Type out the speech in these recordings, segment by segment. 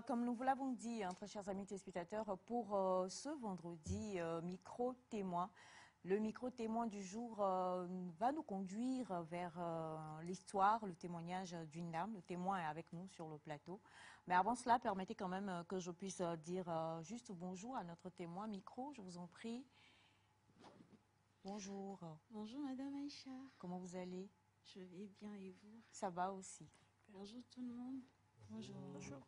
comme nous vous l'avons dit, hein, très chers amis téléspectateurs, pour ce vendredi micro-témoin, le micro-témoin du jour va nous conduire vers l'histoire, le témoignage d'une dame. Le témoin est avec nous sur le plateau. Mais avant cela, permettez quand même que je puisse dire juste bonjour à notre témoin micro, je vous en prie. Bonjour. Bonjour Madame Aïcha. Comment vous allez? Je vais bien et vous? Ça va aussi. Bonjour tout le monde. Bonjour. Bonjour.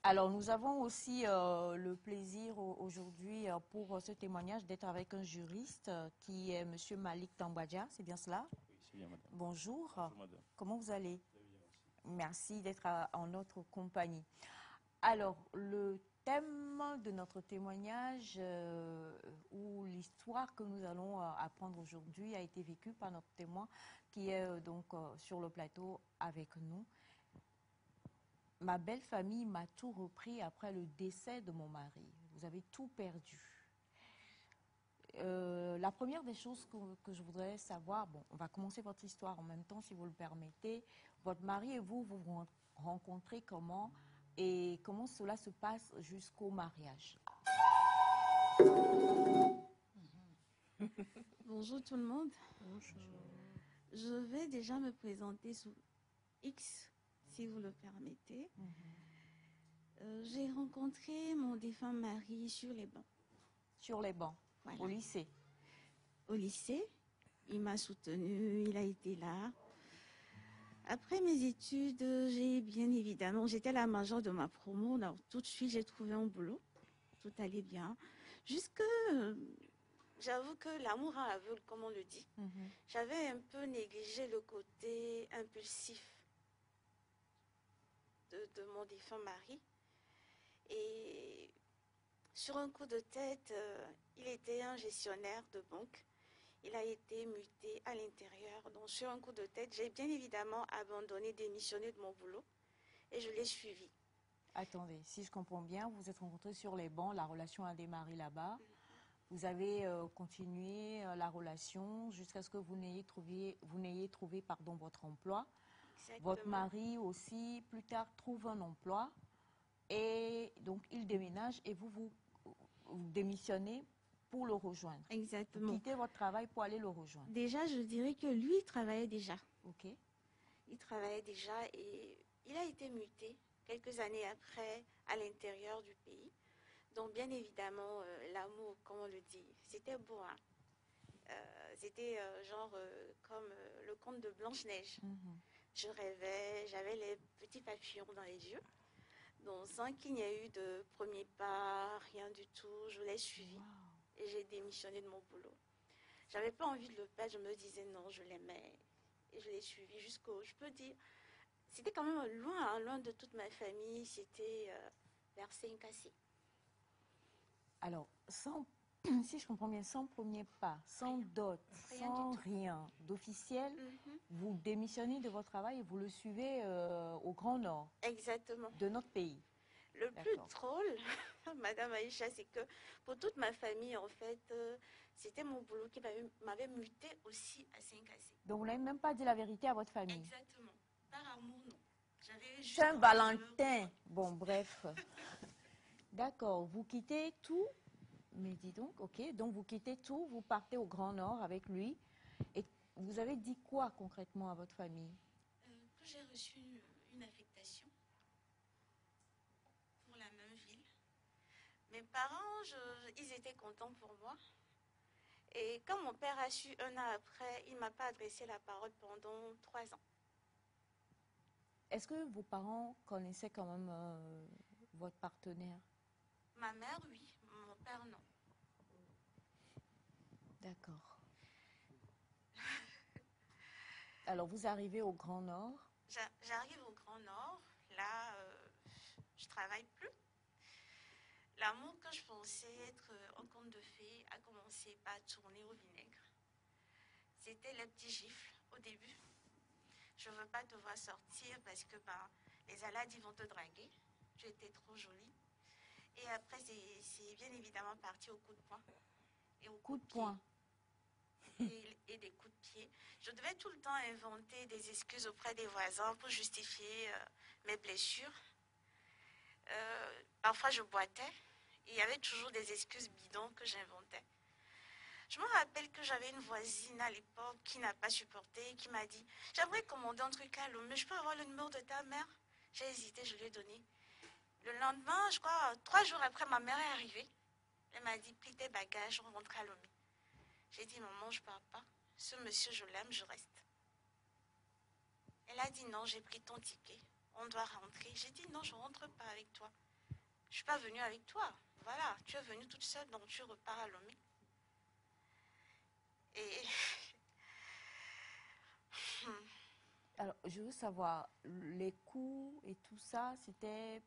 Alors, nous avons aussi le plaisir aujourd'hui pour ce témoignage d'être avec un juriste qui est Monsieur Malik Tambadja, c'est bien cela? Oui, c'est bien, madame. Bonjour. Bonjour, madame. Comment vous allez? Très bien, merci. Merci d'être en notre compagnie. Alors, le thème de notre témoignage ou l'histoire que nous allons apprendre aujourd'hui a été vécue par notre témoin qui est donc sur le plateau avec nous. Ma belle famille m'a tout repris après le décès de mon mari. Vous avez tout perdu. La première des choses que je voudrais savoir, bon, on va commencer votre histoire en même temps si vous le permettez. Votre mari et vous vous rencontrez comment et comment cela se passe jusqu'au mariage? Bonjour tout le monde. Bonjour. Je vais déjà me présenter sous X, si vous le permettez. J'ai rencontré mon défunt mari sur les bancs. Sur les bancs, Voilà. au lycée. Au lycée, il m'a soutenue, il a été là. Après mes études, j'étais la majeure de ma promo. Alors, tout de suite, j'ai trouvé un boulot. Tout allait bien. J'avoue que l'amour rend aveugle, comme on le dit. J'avais un peu négligé le côté impulsif de mon défunt mari. Et sur un coup de tête, il était un gestionnaire de banque. Il a été muté à l'intérieur. Donc sur un coup de tête, j'ai bien évidemment abandonné, démissionné de mon boulot et je l'ai suivi. Attendez, si je comprends bien, vous vous êtes rencontrés sur les bancs, la relation a démarré là-bas. Vous avez continué la relation jusqu'à ce que vous n'ayez trouvé, votre emploi. Exactement. Votre mari aussi, plus tard, trouve un emploi et donc il déménage et vous démissionnez pour le rejoindre. Exactement. Vous quittez votre travail pour aller le rejoindre. Déjà, je dirais que lui, il travaillait déjà. Ok. Il travaillait déjà et il a été muté quelques années après à l'intérieur du pays. Donc, bien évidemment, l'amour, comme on le dit, c'était beau. Hein? C'était comme le conte de Blanche-Neige. Je rêvais, j'avais les petits papillons dans les yeux. Donc, sans qu'il n'y ait eu de premier pas, rien du tout, je l'ai suivi. Wow. Et j'ai démissionné de mon boulot. J'avais pas envie de le perdre, je me disais non, je l'aimais. Et je l'ai suivi jusqu'au, je peux dire, c'était quand même loin, hein, loin de toute ma famille, c'était vers Saint-Cassé. Alors, si je comprends bien, sans premier pas, sans dot, sans rien d'officiel, vous démissionnez de votre travail et vous le suivez au Grand Nord. Exactement. De notre pays. Le plus drôle, Madame Aïcha, c'est que pour toute ma famille, en fait, c'était mon boulot qui m'avait muté aussi à Saint-Cassé. Donc, vous n'avez même pas dit la vérité à votre famille? Exactement. Par amour, non. Saint-Valentin. Bon, bref. D'accord. Vous quittez tout. Mais dis donc, ok. Donc, vous quittez tout, vous partez au Grand Nord avec lui. Et vous avez dit quoi concrètement à votre famille? Que j'ai reçu une affectation pour la même ville. Mes parents, ils étaient contents pour moi. Et quand mon père a su un an après, il ne m'a pas adressé la parole pendant 3 ans. Est-ce que vos parents connaissaient quand même votre partenaire? Ma mère, oui. Mon père, non. D'accord. Alors, vous arrivez au Grand Nord? J'arrive au Grand Nord. Là, je ne travaille plus. L'amour que je pensais être un conte de fées a commencé par tourner au vinaigre. C'était les petits gifles au début. Je ne veux pas te voir sortir parce que les Alades vont te draguer. Tu étais trop jolie. Et après, c'est bien évidemment parti au coup de poing. Et au coup de poing. Et des coups de pied. Je devais tout le temps inventer des excuses auprès des voisins pour justifier mes blessures. Parfois, je boitais. Et il y avait toujours des excuses bidons que j'inventais. Je me rappelle que j'avais une voisine à l'époque qui n'a pas supporté, qui m'a dit, j'aimerais commander un truc à Lomé, je peux avoir le numéro de ta mère? J'ai hésité, je lui ai donné. Le lendemain, je crois, 3 jours après, ma mère est arrivée. Elle m'a dit, plie tes bagages, on rentre à Lomé. J'ai dit, maman, je ne pars pas. Ce monsieur, je l'aime, je reste. Elle a dit, non, j'ai pris ton ticket. On doit rentrer. J'ai dit, non, je ne rentre pas avec toi. Je ne suis pas venue avec toi. Voilà, tu es venue toute seule, donc tu repars à Lomé. Et Alors, je veux savoir, les coups et tout ça, c'était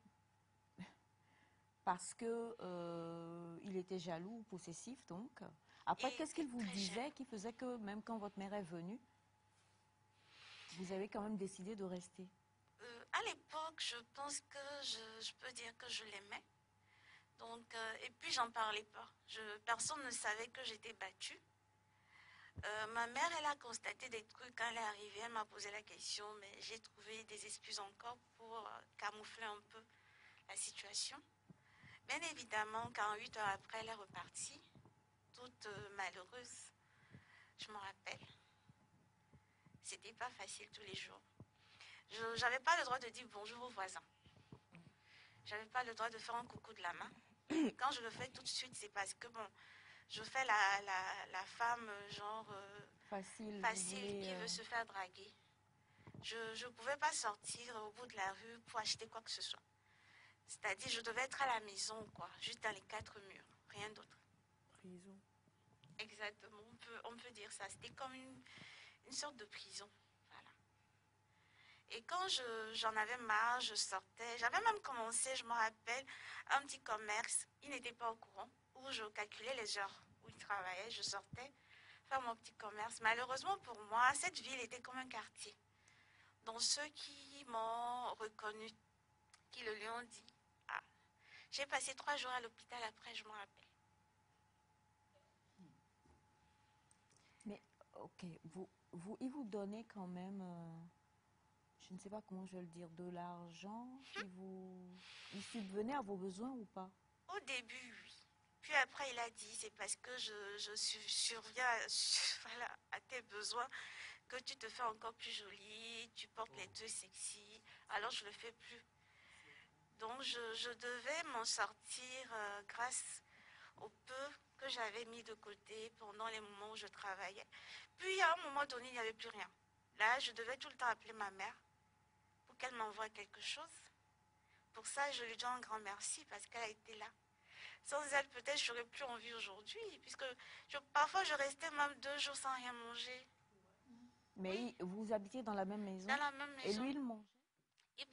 parce que il était jaloux ou possessif, donc. Après, il qu'est-ce était qu'il vous très disait jaloux. qui faisait que même quand votre mère est venue, vous avez quand même décidé de rester? À l'époque, je pense que je peux dire que je l'aimais. Donc, et puis, j'en parlais pas. Personne ne savait que j'étais battue. Ma mère, elle a constaté des trucs quand elle est arrivée. Elle m'a posé la question, mais j'ai trouvé des excuses encore pour camoufler un peu la situation. Bien évidemment, 48 heures après, elle est repartie, toute malheureuse. Je me rappelle. C'était pas facile tous les jours. Je n'avais pas le droit de dire bonjour aux voisins. J'avais pas le droit de faire un coucou de la main. Et quand je le fais tout de suite, c'est parce que, bon, je fais la femme genre Facile, vous facile voulez... qui veut se faire draguer. Je ne pouvais pas sortir au bout de la rue pour acheter quoi que ce soit. C'est-à-dire, je devais être à la maison, quoi, juste dans les 4 murs, rien d'autre. Prison. Exactement, on peut dire ça. C'était comme une sorte de prison. Voilà. Et quand j'en avais marre, je sortais. J'avais même commencé, je me rappelle, un petit commerce. Il n'était pas au courant, où je calculais les heures où il travaillait. Je sortais faire mon petit commerce. Malheureusement pour moi, cette ville était comme un quartier. Donc ceux qui m'ont reconnu, qui le lui ont dit, ah, j'ai passé 3 jours à l'hôpital après, je me rappelle. Mais, ok, il vous donnait quand même, je ne sais pas comment je vais le dire, de l'argent, il subvenait à vos besoins ou pas? Au début, oui. Puis après, il a dit, c'est parce que je surviens voilà, à tes besoins que tu te fais encore plus jolie, tu portes les deux sexy, alors je ne le fais plus. Donc je devais m'en sortir grâce au peu que j'avais mis de côté pendant les moments où je travaillais. Puis à un moment donné, il n'y avait plus rien. Là, je devais tout le temps appeler ma mère pour qu'elle m'envoie quelque chose. Pour ça, je lui dis un grand merci parce qu'elle a été là. Sans elle, peut-être je n'aurais plus envie aujourd'hui, puisque parfois je restais même 2 jours sans rien manger. Oui, Mais vous habitiez dans la même dans maison la même et maison. lui, il mangeait? Il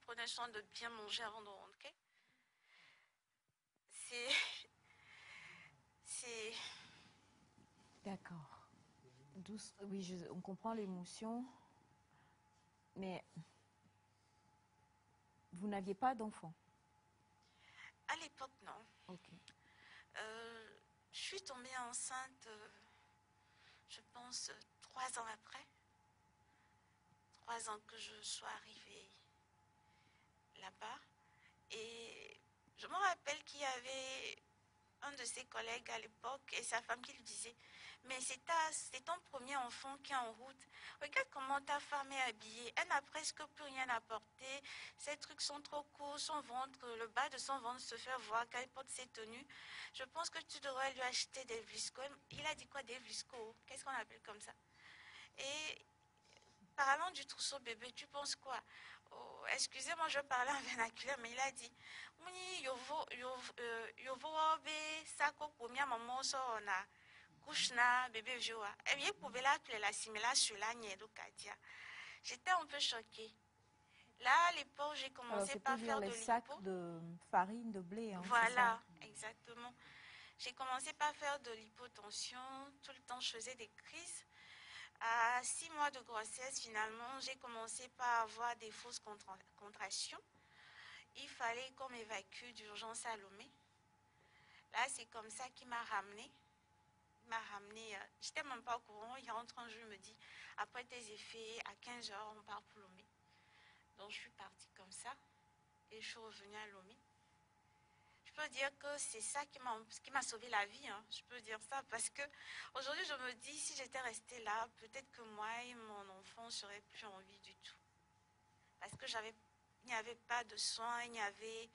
prenait soin de bien manger avant de rentrer. C'est, c'est, D'accord. Oui, on comprend l'émotion, mais vous n'aviez pas d'enfant. à l'époque, non. Ok. Je suis tombée enceinte, je pense, 3 ans après. 3 ans que je sois arrivée là-bas. Et je me rappelle qu'il y avait un de ses collègues à l'époque et sa femme qui lui disait, mais c'est ton premier enfant qui est en route. Regarde comment ta femme est habillée. Elle n'a presque plus rien à porter. Ses trucs sont trop courts. Son ventre, le bas de son ventre se fait voir quand elle porte ses tenues. Je pense que tu devrais lui acheter des viscos. Il a dit quoi, des viscos? Qu'est-ce qu'on appelle comme ça? Et parlant du trousseau bébé, tu penses quoi? Oh, excusez-moi, je parlais en vernaculaire, mais il a dit, oui, yovo be sako pomia maman so na kushna bébé joa. Eh bien, pouvait l'appeler la simila sur la kadia. J'étais un peu choquée. Là, à l'époque, j'ai Alors, commencé c'est par pour dire faire les de sacs l'hypo. de farine, de blé, hein, c'est ça? Voilà, exactement. J'ai commencé par faire de l'hypotension. Tout le temps, je faisais des crises. À 6 mois de grossesse, finalement, j'ai commencé par avoir des fausses contractions. Il fallait qu'on m'évacue d'urgence à Lomé. Là, c'est comme ça qu'il m'a ramené. Il m'a ramené, j'étais même pas au courant. Il rentre un jour, il me dit, après tes effets, à 15 heures, on part pour Lomé. Donc, je suis partie comme ça. et je suis revenue à Lomé. Je peux dire que c'est ça qui m'a sauvé la vie, hein. Je peux dire ça parce que aujourd'hui je me dis si j'étais restée là, peut-être que moi et mon enfant seraient plus en vie du tout. Parce que il n'y avait pas de soins, il n'y avait,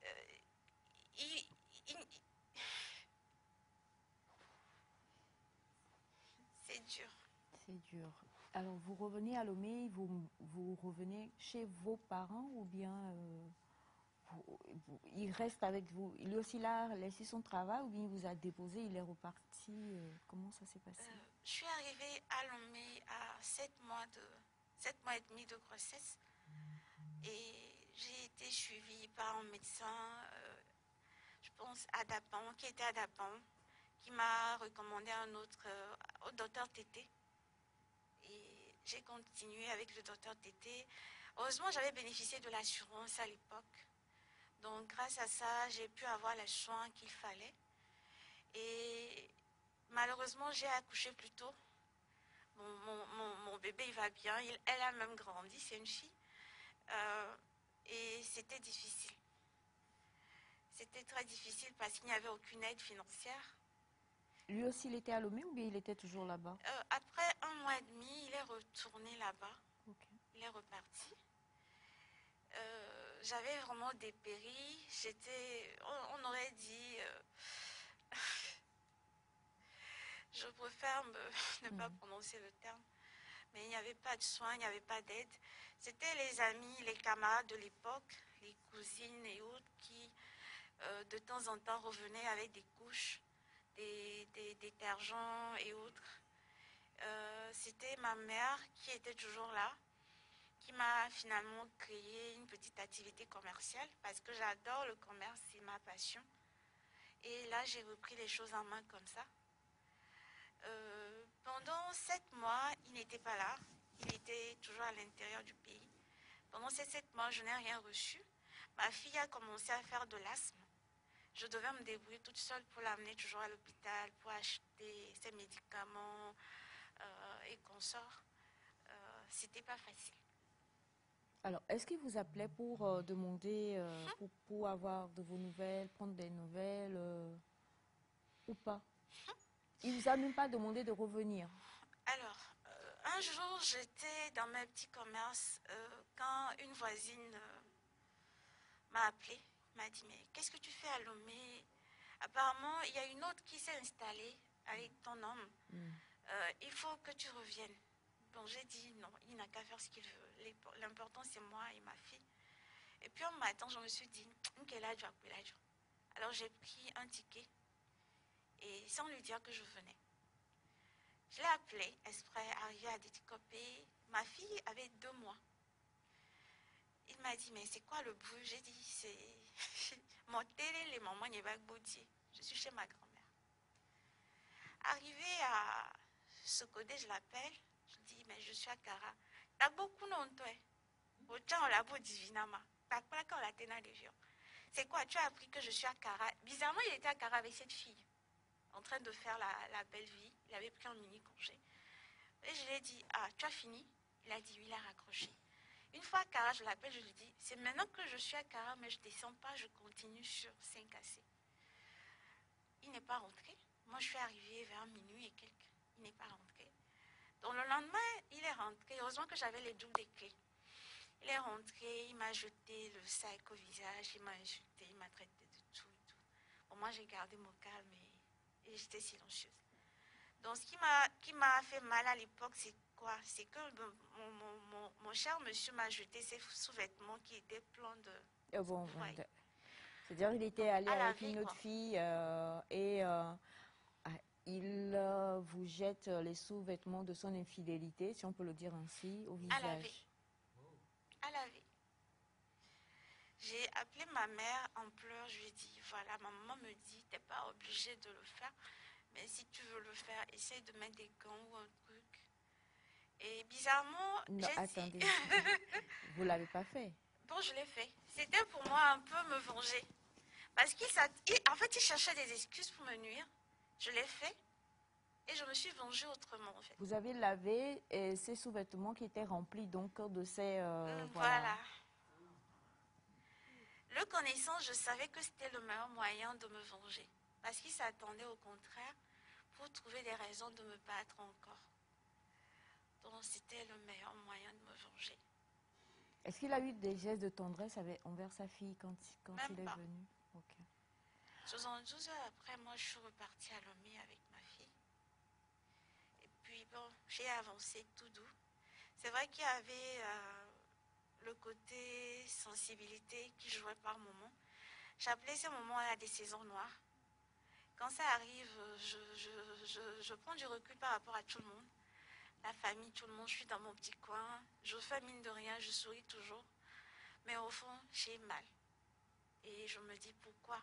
euh, il- il- c'est dur. C'est dur. Alors, vous revenez à Lomé, vous revenez chez vos parents ou bien il reste avec vous? Il est aussi là, laissé son travail ou bien il vous a déposé, il est reparti? Comment ça s'est passé? Je suis arrivée à Lomé à 7 mois et demi de grossesse et j'ai été suivie par un médecin, je pense à Dapan, qui était à Dapan, qui m'a recommandé au docteur Tété. Et j'ai continué avec le docteur Tété. Heureusement, j'avais bénéficié de l'assurance à l'époque. Donc, grâce à ça, j'ai pu avoir les soins qu'il fallait. Et malheureusement, j'ai accouché plus tôt. Mon bébé, il va bien. Elle a même grandi, c'est une fille. Et c'était difficile. C'était très difficile parce qu'il n'y avait aucune aide financière. Lui aussi, il était à Lomé ou bien il était toujours là-bas? Après 1 mois et demi, il est retourné là-bas. Okay. Il est reparti. J'avais vraiment dépéri. On aurait dit, je préfère ne pas prononcer le terme, mais il n'y avait pas de soins, il n'y avait pas d'aide. C'était les amis, les camarades de l'époque, les cousines et autres qui, de temps en temps, revenaient avec des couches, des détergents et autres. C'était ma mère qui était toujours là, qui m'a finalement créé une petite activité commerciale parce que j'adore le commerce, c'est ma passion. Et là, j'ai repris les choses en main comme ça. Pendant 7 mois, il n'était pas là. Il était toujours à l'intérieur du pays. Pendant ces 7 mois, je n'ai rien reçu. Ma fille a commencé à faire de l'asthme. Je devais me débrouiller toute seule pour l'amener toujours à l'hôpital, pour acheter ses médicaments et consorts. C'était pas facile. Alors, est-ce qu'il vous appelait pour demander, pour avoir de vos nouvelles, prendre des nouvelles ou pas? Il ne vous a même pas demandé de revenir? Alors, un jour, j'étais dans mes petits commerces quand une voisine m'a appelée, m'a dit, mais qu'est-ce que tu fais à Lomé? Apparemment, il y a une autre qui s'est installée avec ton homme. Il faut que tu reviennes. Bon, j'ai dit non, il n'a qu'à faire ce qu'il veut. L'important, c'est moi et ma fille. Et puis, un matin, je me suis dit, alors, j'ai pris un ticket et sans lui dire que je venais. Je l'ai appelé, exprès, arrivé à Déticopé. Ma fille avait 2 mois. Il m'a dit, mais c'est quoi le bruit? J'ai dit, c'est mon télé, les mamans, je suis chez ma grand-mère. Arrivé à Socodé, je l'appelle. Je dis, mais je suis à Kara. T'as beaucoup non, toi. Autant on l'a beau divinama. T'as pas quand la téna des vieux. C'est quoi? Tu as appris que je suis à Kara. Bizarrement, il était à Kara avec cette fille, en train de faire la belle vie. Il avait pris un mini congé. Et je lui ai dit, ah, tu as fini? Il a dit, oui, il a raccroché. Une fois à Kara, je l'appelle, je lui dis, c'est maintenant que je suis à Kara, mais je ne descends pas, je continue sur 5AC. Il n'est pas rentré. Moi, je suis arrivée vers minuit et quelques. Il n'est pas rentré. Donc, le lendemain, il est rentré. Heureusement que j'avais les doubles des clés. Il est rentré, il m'a jeté le sac au visage, il m'a insulté, il m'a traité de tout et tout. Bon, moi, j'ai gardé mon calme et j'étais silencieuse. Donc, ce qui m'a fait mal à l'époque, c'est quoi? C'est que mon cher monsieur m'a jeté ses sous-vêtements qui étaient pleins de... Bon, c'est-à-dire qu'il était allé avec une autre fille et il vous jette les sous-vêtements de son infidélité, si on peut le dire ainsi, au visage. À laver. J'ai appelé ma mère en pleurs, je lui ai dit, voilà, ma maman me dit, t'es pas obligée de le faire, mais si tu veux le faire, essaye de mettre des gants ou un truc. Et bizarrement, non, attendez, dit... vous l'avez pas fait? Bon, je l'ai fait. C'était pour moi un peu me venger. Parce en fait, il cherchait des excuses pour me nuire. Je l'ai fait et je me suis vengée autrement, en fait. Vous avez lavé ces sous-vêtements qui étaient remplis donc de ces... Voilà. connaissant, je savais que c'était le meilleur moyen de me venger. Parce qu'il s'attendait au contraire pour trouver des raisons de me battre encore. Donc c'était le meilleur moyen de me venger. Est-ce qu'il a eu des gestes de tendresse envers sa fille quand il Même est pas. venu? Ok. 72 heures après, moi, je suis repartie à Lomé avec ma fille. Et puis, bon, j'ai avancé tout doux. C'est vrai qu'il y avait le côté sensibilité qui jouait par moments. J'appelais ces moments-là des saisons noires. Quand ça arrive, je prends du recul par rapport à tout le monde. La famille, tout le monde, je suis dans mon petit coin. Je fais mine de rien, je souris toujours. Mais au fond, j'ai mal. Et je me dis pourquoi.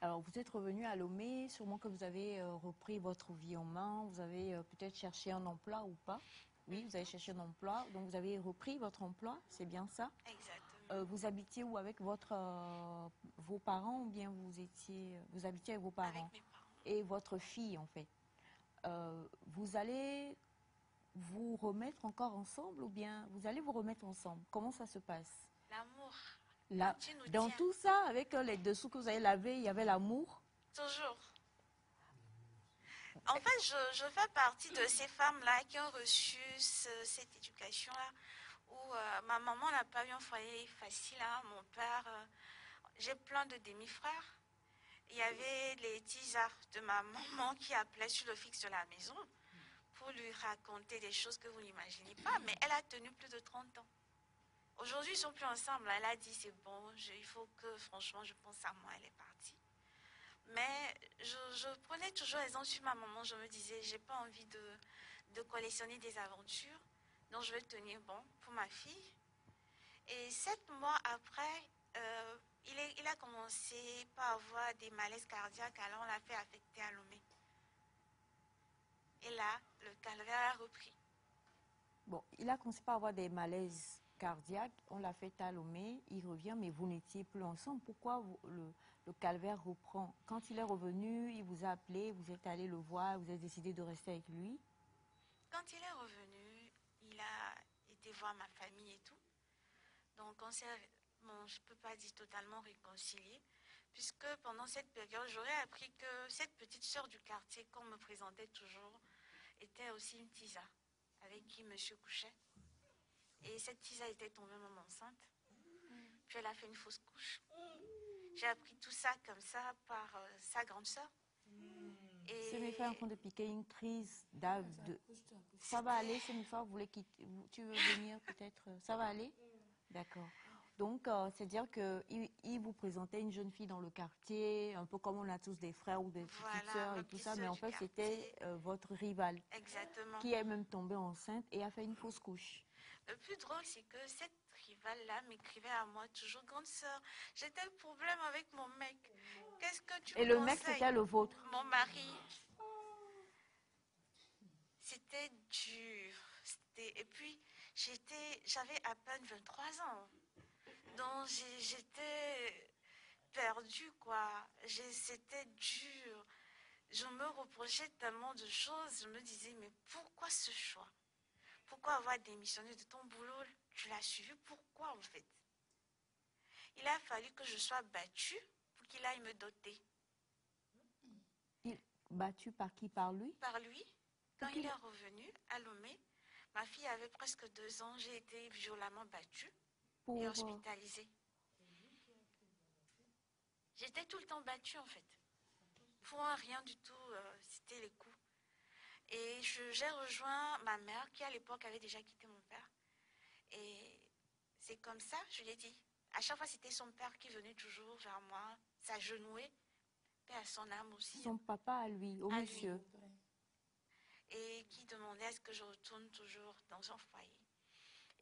Alors, vous êtes revenu à Lomé, sûrement que vous avez repris votre vie en main, vous avez peut-être cherché un emploi ou pas. Oui, vous avez cherché un emploi, donc vous avez repris votre emploi, c'est bien ça? Exactement. Vous habitiez où avec vos parents ou bien vous habitiez avec vos parents? Avec mes parents. Et votre fille, en fait. Vous allez vous remettre encore ensemble ou bien vous allez vous remettre ensemble? Comment ça se passe? L'amour. Là, Quand tu nous dans tiens. tout ça, avec les dessous que vous avez lavés, il y avait l'amour. Toujours. En fait, je fais partie de ces femmes-là qui ont reçu cette éducation-là, où ma maman n'a pas eu un foyer facile, hein, mon père, j'ai plein de demi-frères. Il y avait les tisards de ma maman qui appelaient sur le fixe de la maison pour lui raconter des choses que vous n'imaginez pas, mais elle a tenu plus de 30 ans. Aujourd'hui, ils ne sont plus ensemble. Elle a dit, c'est bon, il faut que, franchement, je pense à moi, elle est partie. Mais je prenais toujours exemple sur ma maman. Je me disais, j'ai pas envie de collectionner des aventures. Donc, je vais tenir bon pour ma fille. Et 7 mois après, il a commencé par avoir des malaises cardiaques. Alors, on l'a fait affecter à Lomé. Et là, le calvaire a repris. Bon, il a commencé par avoir des malaises cardiaques, on l'a fait à Lomé, il revient, mais vous n'étiez plus ensemble. Pourquoi le calvaire reprend? Quand il est revenu, il vous a appelé, vous êtes allé le voir, vous avez décidé de rester avec lui. Quand il est revenu, il a été voir ma famille et tout. Donc, on s'est, bon, je ne peux pas dire totalement réconcilié, puisque pendant cette période, j'aurais appris que cette petite sœur du quartier qu'on me présentait toujours était aussi une tisa avec qui monsieur couchait. Et cette tisa était tombée même enceinte. Puis elle a fait une fausse couche. J'ai appris tout ça comme ça par sa grande sœur. Et Semifa est en train de piquer une crise d'âge. Ça va aller, Semifa, tu veux venir peut-être? Ça va aller? D'accord. Donc, c'est-à-dire qu'il vous présentait une jeune fille dans le quartier, un peu comme on a tous des frères ou des petites sœurs et tout ça, mais en fait, c'était votre rivale. Exactement. Qui est même tombée enceinte et a fait une fausse couche. Le plus drôle, c'est que cette rivale-là m'écrivait à moi toujours, grande sœur, j'ai tel problème avec mon mec. Qu'est-ce que tu Et me le mec, conseilles? c'était le vôtre? Mon mari. C'était dur. Et puis, j'avais à peine 23 ans. Donc, j'étais perdue, quoi. C'était dur. Je me reprochais tellement de choses. Je me disais, mais pourquoi ce choix? Pourquoi avoir démissionné de ton boulot? Tu l'as suivi, pourquoi en fait? Il a fallu que je sois battue pour qu'il aille me doter. Battu par qui? Par lui? Par lui. Quand il est revenu à Lomé, ma fille avait presque 2 ans, j'ai été violemment battue et hospitalisée. J'étais tout le temps battue en fait. Pour un rien du tout, c'était les coups. Et j'ai rejoint ma mère qui à l'époque avait déjà quitté mon père. Et c'est comme ça, je lui ai dit. À chaque fois, c'était son père qui venait toujours vers moi, s'agenouiller, paix à son âme aussi. Son papa à lui, au monsieur. Lui. Et qui demandait à ce que je retourne toujours dans son foyer.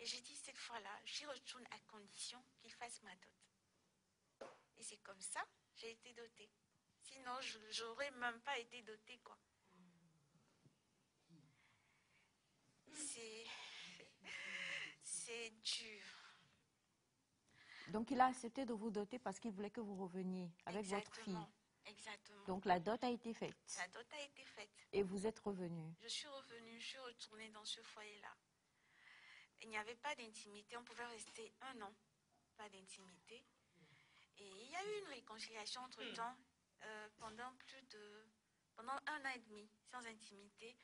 Et j'ai dit cette fois-là, j'y retourne à condition qu'il fasse ma dot. Et c'est comme ça, j'ai été dotée. Sinon, je n'aurais même pas été dotée, quoi. C'est dur. Donc, il a accepté de vous doter parce qu'il voulait que vous reveniez avec votre fille. Exactement. Donc, la dot a été faite. La dot a été faite. Et vous êtes revenu. Je suis revenue, je suis retournée dans ce foyer-là. il n'y avait pas d'intimité. On pouvait rester 1 an, pas d'intimité. Et il y a eu une réconciliation entre-temps pendant 1 an et demi, sans intimité.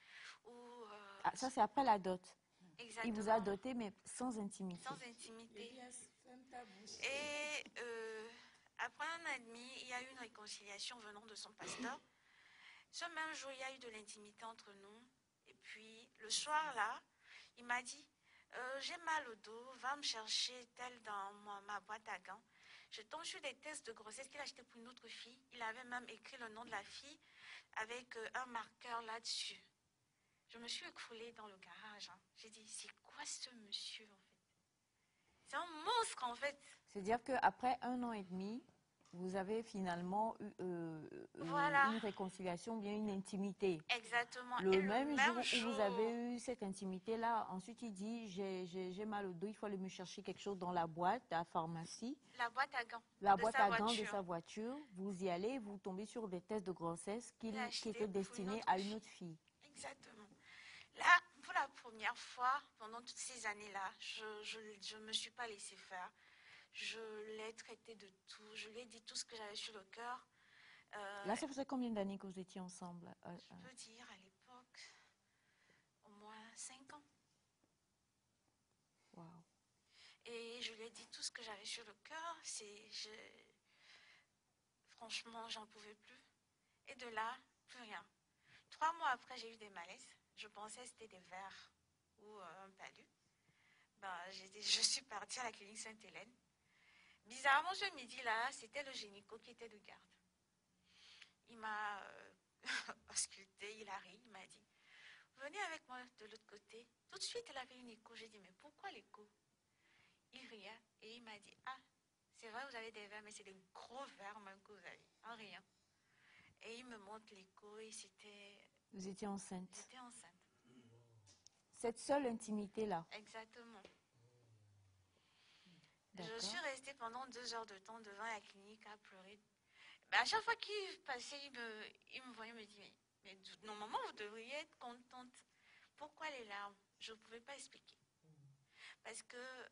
Où, Ah, ça, c'est après la dot. Il vous a exactement, doté, mais sans intimité. sans intimité. Et après 1 an et demi, il y a eu une réconciliation venant de son pasteur. Ce même jour, il y a eu de l'intimité entre nous. Et puis, le soir, là, il m'a dit, j'ai mal au dos, va me chercher tel dans ma boîte à gants. Je tombe sur des tests de grossesse qu'il a acheté pour une autre fille. Il avait même écrit le nom de la fille avec un marqueur là-dessus. Je me suis écroulée dans le garage. Hein. J'ai dit, c'est quoi ce monsieur, en fait? C'est un monstre, en fait. C'est-à-dire qu'après 1 an et demi, vous avez finalement eu Voilà. une réconciliation, bien une intimité. Exactement. Le Et même jour jour, où vous avez eu cette intimité-là, ensuite il dit j'ai mal au dos, il faut aller me chercher quelque chose dans la boîte à la pharmacie. la boîte à gants La de boîte sa à gants de voiture. sa voiture, vous y allez, vous tombez sur des tests de grossesse qui Acheté étaient pour destinés à une autre fille. Exactement. Là, pour la première fois, pendant toutes ces années-là, je me suis pas laissée faire. Je l'ai traité de tout. Je lui ai dit tout ce que j'avais sur le cœur. Là, ça faisait combien d'années que vous étiez ensemble? Je peux dire à l'époque, au moins 5 ans. Wow. Et je lui ai dit tout ce que j'avais sur le cœur. Franchement, j'en pouvais plus. Et de là, plus rien. 3 mois après, j'ai eu des malaises. Je pensais que c'était des vers ou un palu. Ben, je suis partie à la clinique Sainte-Hélène. Bizarrement, ce midi-là, c'était le gynéco qui était de garde. Il m'a ausculté, il a ri, il m'a dit, venez avec moi de l'autre côté. Tout de suite, elle avait une écho. J'ai dit, mais pourquoi l'écho? Il riait et il m'a dit, ah, c'est vrai, vous avez des vers, mais c'est des gros vers même que vous avez, en rien. Et il me montre l'écho et Vous étiez enceinte. j'étais enceinte. Cette seule intimité-là. Exactement. D'accord. Je suis restée pendant 2 heures de temps devant la clinique à pleurer. Mais à chaque fois qu'il passait, il me voyait me dire, mais normalement, vous devriez être contente. Pourquoi les larmes? Je ne pouvais pas expliquer. Parce que,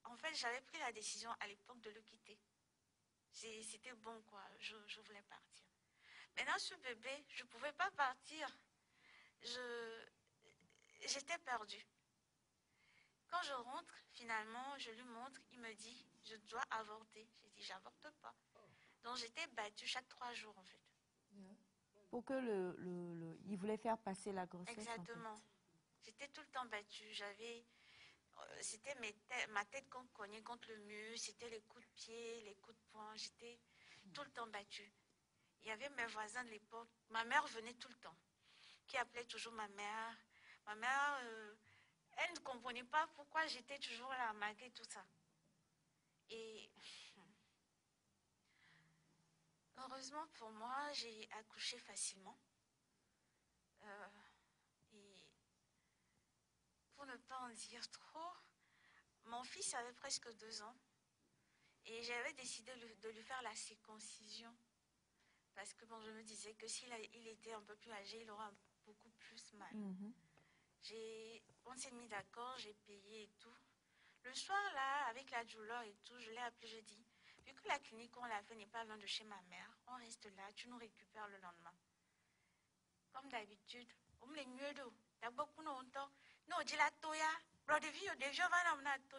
en fait, j'avais pris la décision à l'époque de le quitter. C'était bon, quoi. Je voulais partir. Maintenant, ce bébé, je ne pouvais pas partir. J'étais perdue. Quand je rentre, finalement, je lui montre, il me dit, je dois avorter. J'ai dit, j'avorte pas. Donc, j'étais battue chaque 3 jours, en fait. Pour que il voulait faire passer la grossesse. Exactement. En fait. J'étais tout le temps battue. C'était ma tête qu'on cognait contre le mur, c'était les coups de pied, les coups de poing. J'étais tout le temps battue. Il y avait mes voisins de l'époque. Ma mère venait tout le temps, qui appelait toujours ma mère. Ma mère, elle ne comprenait pas pourquoi j'étais toujours là, malgré tout ça. Et heureusement pour moi, j'ai accouché facilement. Et pour ne pas en dire trop, mon fils avait presque 2 ans. Et j'avais décidé de lui faire la circoncision. Parce que bon, je me disais que s'il était un peu plus âgé, il aura beaucoup plus mal. On s'est mis d'accord, j'ai payé et tout. Le soir, là, avec la douleur et tout, je l'ai appelé, je dis, vu que la clinique où on l'a fait n'est pas loin de chez ma mère, on reste là, tu nous récupères le lendemain. Comme d'habitude, on me les mieux d'eau. D'abord, pour nous, non, j'ai la toya.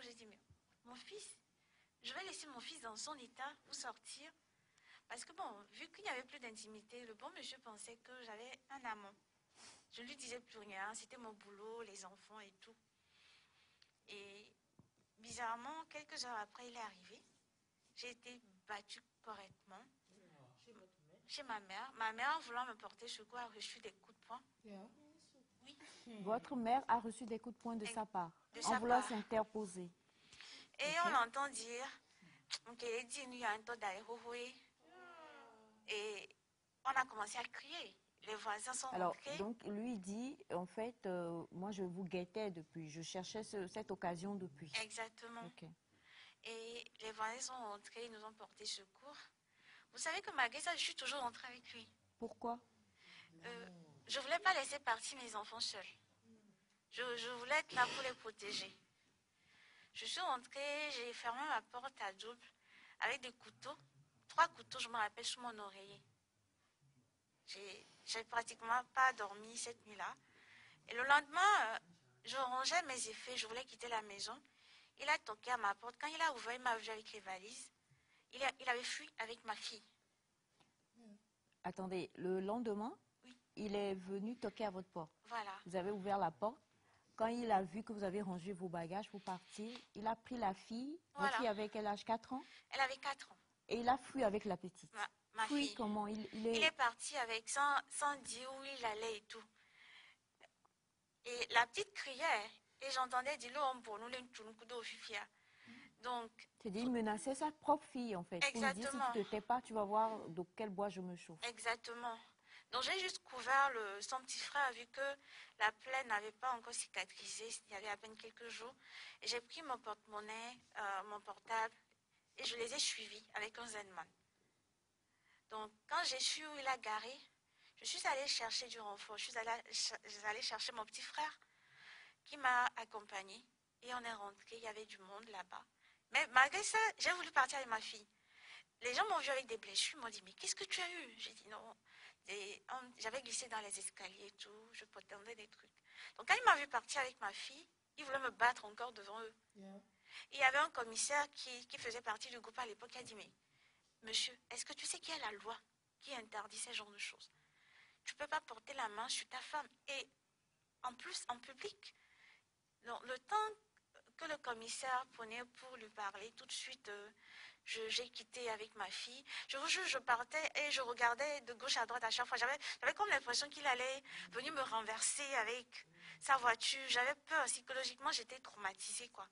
J'ai dit, mais mon fils, je vais laisser mon fils dans son état pour sortir. Parce que bon, vu qu'il n'y avait plus d'intimité, le bon monsieur pensait que j'avais un amant. Je ne lui disais plus rien, c'était mon boulot, les enfants et tout. Et bizarrement, quelques heures après, il est arrivé. J'ai été battue correctement. Chez ma mère. Ma mère, en voulant me porter secours, a reçu des coups de poing. Oui. Votre mère a reçu des coups de poing de sa part, en sa voulant part. s'interposer. Et on l'entend dire, et on a commencé à crier. Les voisins sont rentrés. Donc, lui dit, en fait, moi, je vous guettais depuis. Je cherchais cette occasion depuis. Exactement. Okay. Et les voisins sont rentrés, ils nous ont porté secours. Vous savez que malgré ça, je suis toujours rentrée avec lui. Pourquoi? Je ne voulais pas laisser partir mes enfants seuls. Je voulais être là pour les protéger. Je suis rentrée, j'ai fermé ma porte à double avec des couteaux. 3 couteaux, je me rappelle, sous mon oreiller. J'ai pratiquement pas dormi cette nuit-là. Et le lendemain, je rangeais mes effets, je voulais quitter la maison. Il a toqué à ma porte. Quand il a ouvert, il m'a vu avec les valises. Il avait fui avec ma fille. Attendez, le lendemain, Oui. il est venu toquer à votre porte. Voilà. Vous avez ouvert la porte. Quand il a vu que vous avez rangé vos bagages pour partir, il a pris la fille. Voilà. Votre fille avait quel âge? 4 ans? Elle avait 4 ans. Et il a fui avec la petite. Ma fui fille. Comment Il est parti avec, sans dire où il allait et tout. Et la petite criait. Et j'entendais dire, donc, c'est-à-dire, il menaçait sa propre fille, en fait. Exactement. Pour lui dire, si tu ne te tais pas, tu vas voir de quel bois je me chauffe. Exactement. Donc, j'ai juste couvert son petit frère, vu que la plaie n'avait pas encore cicatrisé. Il y avait à peine quelques jours. Et j'ai pris mon porte-monnaie, mon portable, et je les ai suivis avec un Zenman. Donc, quand j'ai su où il a garé, je suis allée chercher du renfort. Je suis allée chercher mon petit frère qui m'a accompagnée. Et on est rentré, il y avait du monde là-bas. Mais malgré ça, j'ai voulu partir avec ma fille. Les gens m'ont vu avec des blessures, m'ont dit, mais qu'est-ce que tu as eu? J'ai dit non. J'avais glissé dans les escaliers et tout, je prétendais des trucs. Donc quand il m'a vu partir avec ma fille, il voulait me battre encore devant eux. Yeah. Il y avait un commissaire qui faisait partie du groupe à l'époque qui a dit, mais monsieur, est-ce que tu sais qu'il y a la loi qui interdit ce genre de choses? Tu ne peux pas porter la main sur ta femme. Et en plus, en public. Donc, le temps que le commissaire prenait pour lui parler, tout de suite, j'ai quitté avec ma fille. Je vous jure, je partais et je regardais de gauche à droite à chaque fois. J'avais comme l'impression qu'il allait venir me renverser avec sa voiture. J'avais peur. Psychologiquement, j'étais traumatisée, quoi.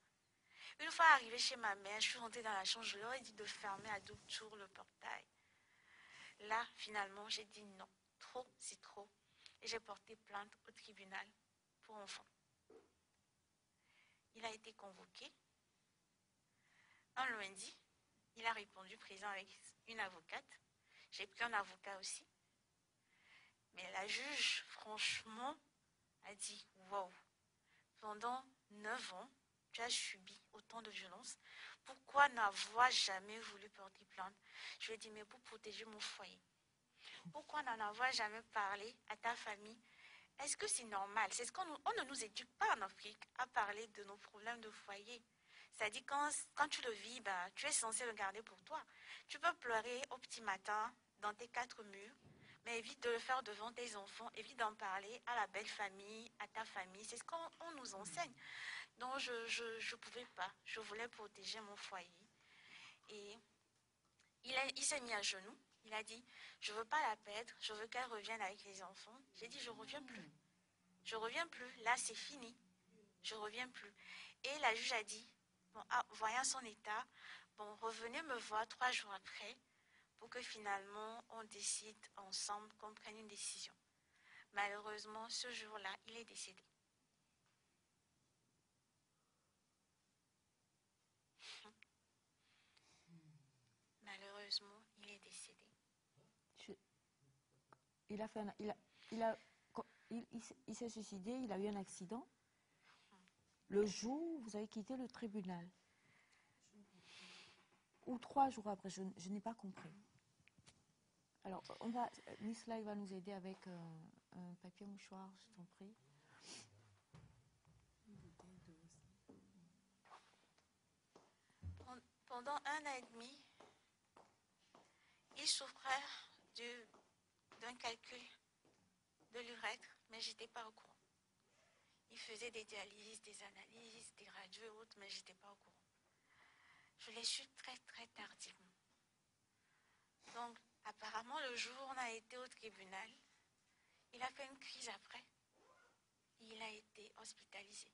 Une fois arrivée chez ma mère, je suis rentrée dans la chambre. Je leur ai dit de fermer à double tour le portail. Là, finalement, j'ai dit non. Trop, c'est trop. Et j'ai porté plainte au tribunal pour enfants. Il a été convoqué. Un lundi, il a répondu présent avec une avocate. J'ai pris un avocat aussi. Mais la juge, franchement, a dit, wow, pendant 9 ans, tu as subi autant de violence. Pourquoi n'avoir jamais voulu porter plainte? Je lui ai dit, mais pour protéger mon foyer. Pourquoi n'en avoir jamais parlé à ta famille? Est-ce que c'est normal? C'est ce qu'on ne nous éduque pas en Afrique à parler de nos problèmes de foyer. C'est-à-dire quand tu le vis, ben, tu es censé le garder pour toi. Tu peux pleurer au petit matin dans tes 4 murs, mais évite de le faire devant tes enfants, évite d'en parler à la belle famille, à ta famille. C'est ce qu'on nous enseigne. Donc je pouvais pas. Je voulais protéger mon foyer. Et il s'est mis à genoux. Il a dit, je ne veux pas la perdre, je veux qu'elle revienne avec les enfants. J'ai dit, je ne reviens plus. Je ne reviens plus. Là, c'est fini. Je ne reviens plus. Et la juge a dit, bon, voyant son état, bon, revenez me voir 3 jours après pour que finalement, on décide ensemble, qu'on prenne une décision. Malheureusement, ce jour-là, il est décédé. Malheureusement, il est décédé. Il s'est suicidé, il a eu un accident. Le jour où vous avez quitté le tribunal, ou 3 jours après, je n'ai pas compris. Alors, Miss Lai va nous aider avec un papier mouchoir, je t'en prie. Pendant 1 an et demi, il souffrait d'un calcul de l'urètre, mais je n'étais pas au courant. Il faisait des dialyses, des analyses, des radios et autres, mais je n'étais pas au courant. Je l'ai su très, très tardivement. Donc, apparemment, le jour où on a été au tribunal, il a fait une crise après. Et il a été hospitalisé.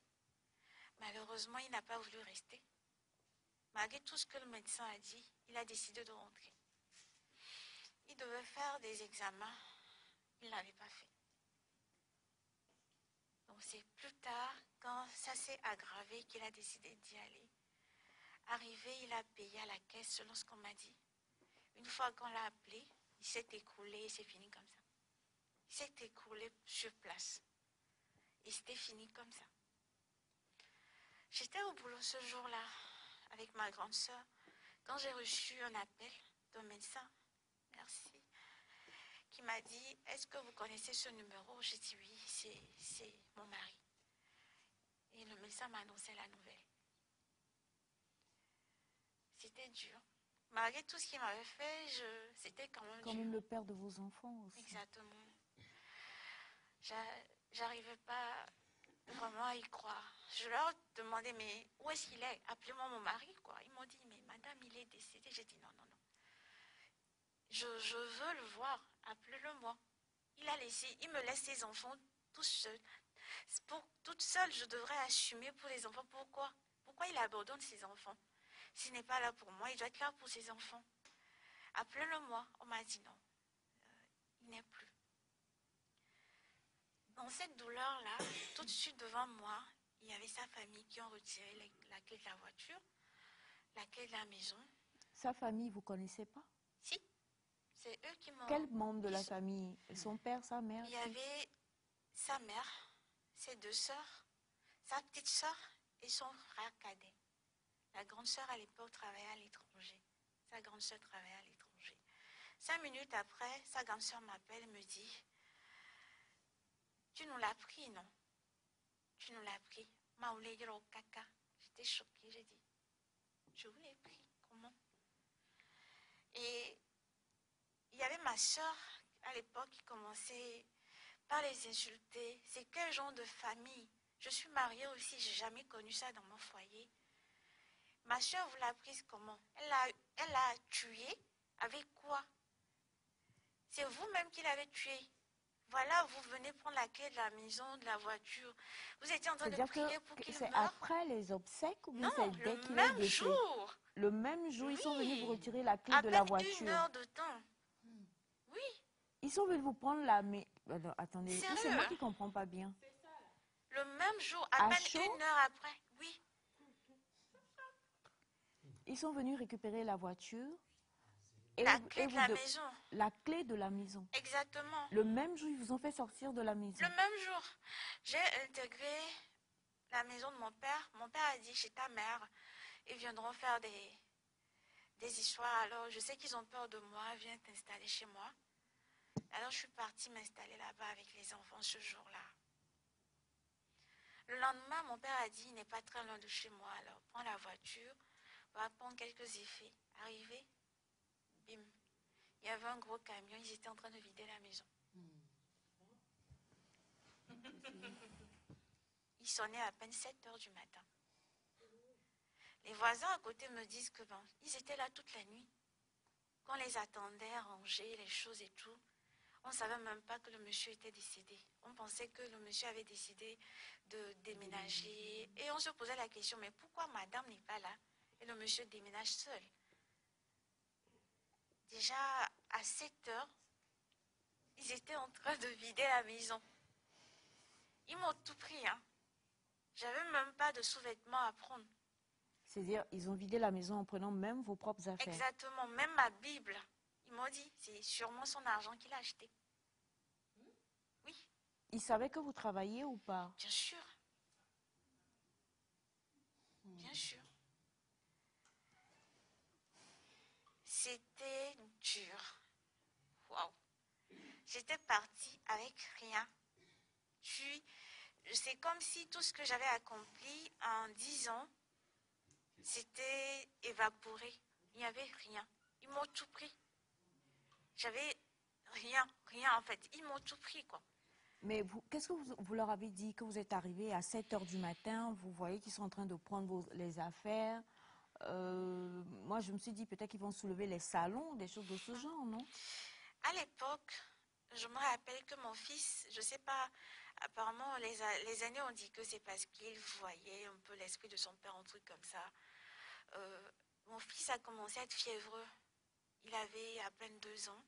Malheureusement, il n'a pas voulu rester. Malgré tout ce que le médecin a dit, il a décidé de rentrer. Il devait faire des examens. Il ne l'avait pas fait. Donc c'est plus tard, quand ça s'est aggravé, qu'il a décidé d'y aller. Arrivé, il a payé à la caisse selon ce qu'on m'a dit. Une fois qu'on l'a appelé, il s'est écroulé et c'est fini comme ça. Il s'est écroulé sur place. Et c'était fini comme ça. J'étais au boulot ce jour-là avec ma grande sœur quand j'ai reçu un appel d'un médecin, merci, qui m'a dit, est-ce que vous connaissez ce numéro? J'ai dit oui, c'est mon mari. Et le médecin m'a annoncé la nouvelle. C'était dur. Malgré tout ce qu'il m'avait fait, c'était quand même Quand dur. même le père de vos enfants aussi. Exactement. J'arrivais pas vraiment à y croire. Je leur demandais, mais où est-ce qu'il est? Appelez-moi mon mari, quoi. Ils m'ont dit, mais madame, il est décédé. J'ai dit, non, non, non. Je veux le voir. Appelez-le-moi. Il me laisse ses enfants tout seul. Toute seule, je devrais assumer pour les enfants. Pourquoi? Pourquoi il abandonne ses enfants? S'il n'est pas là pour moi, il doit être là pour ses enfants. Appelez-le-moi. On m'a dit non. Il n'est plus. Dans cette douleur-là, tout de suite devant moi, il y avait sa famille qui ont retiré la clé de la voiture, la clé de la maison. Sa famille, vous ne connaissez pas? Si, c'est eux qui m'ont... Quel membre de la famille? Son père, sa mère? Il y avait sa mère, ses deux sœurs, sa petite sœur et son frère cadet. La grande sœur à l'époque travaillait à l'étranger. Sa grande sœur travaillait à l'étranger. 5 minutes après, sa grande sœur m'appelle et me dit, tu nous l'as pris, non? Tu nous l'as pris. Caca. J'étais choquée, j'ai dit, je vous l'ai pris, comment? Et il y avait ma soeur à l'époque qui commençait par les insulter. C'est quel genre de famille? Je suis mariée aussi, j'ai jamais connu ça dans mon foyer. Ma soeur vous l'a prise comment? Elle l'a tué avec quoi? C'est vous-même qui l'avez tué. Voilà, vous venez prendre la clé de la maison, de la voiture. Vous étiez en train de prier pour qu'il meure. C'est après les obsèques ou bien non, c'est dès qu'il est même décédé? jour. Le même jour, Oui. ils sont venus vous retirer la clé à de la peine voiture. 1 heure de temps. Oui. Ils sont venus vous prendre la... Mais... Alors, attendez, Sérieux? c'est moi qui ne comprends pas bien. Le même jour, à peine chaud? 1 heure après. Oui. Ils sont venus récupérer la voiture. Et, La clé de la maison. La clé de la maison. Exactement. Le même jour, ils vous ont fait sortir de la maison. Le même jour, j'ai intégré la maison de mon père. Mon père a dit, chez ta mère, ils viendront faire des histoires. Alors, je sais qu'ils ont peur de moi. Viens t'installer chez moi. Alors, je suis partie m'installer là-bas avec les enfants ce jour-là. Le lendemain, mon père a dit, il n'est pas très loin de chez moi. Alors, prends la voiture, on va prendre quelques effets. Arrivé, bim. Il y avait un gros camion, ils étaient en train de vider la maison. Il sonnait à peine 7 heures du matin. Les voisins à côté me disent que bon, ils étaient là toute la nuit. Quand on les attendait, ranger les choses et tout, on ne savait même pas que le monsieur était décédé. On pensait que le monsieur avait décidé de déménager. Et on se posait la question, mais pourquoi madame n'est pas là? Et le monsieur déménage seul. Déjà, à 7 heures, ils étaient en train de vider la maison. Ils m'ont tout pris, hein. J'avais même pas de sous-vêtements à prendre. C'est-à-dire, ils ont vidé la maison en prenant même vos propres affaires. Exactement, même ma Bible. Ils m'ont dit, c'est sûrement son argent qu'il a acheté. Oui. Ils savaient que vous travailliez ou pas? Bien sûr. Bien sûr. C'était dur. Waouh. J'étais partie avec rien. C'est comme si tout ce que j'avais accompli en 10 ans, c'était évaporé. Il n'y avait rien. Ils m'ont tout pris. J'avais rien en fait. Ils m'ont tout pris, quoi. Mais qu'est-ce que vous leur avez dit? Que vous êtes arrivé à 7 heures du matin, vous voyez qu'ils sont en train de prendre les affaires. Moi, je me suis dit peut-être qu'ils vont soulever les salons, des choses de ce genre, non? À l'époque, je me rappelle que mon fils, je ne sais pas, apparemment les aînés ont dit que c'est parce qu'ils voyaient un peu l'esprit de son père, un truc comme ça. Mon fils a commencé à être fiévreux. Il avait à peine 2 ans.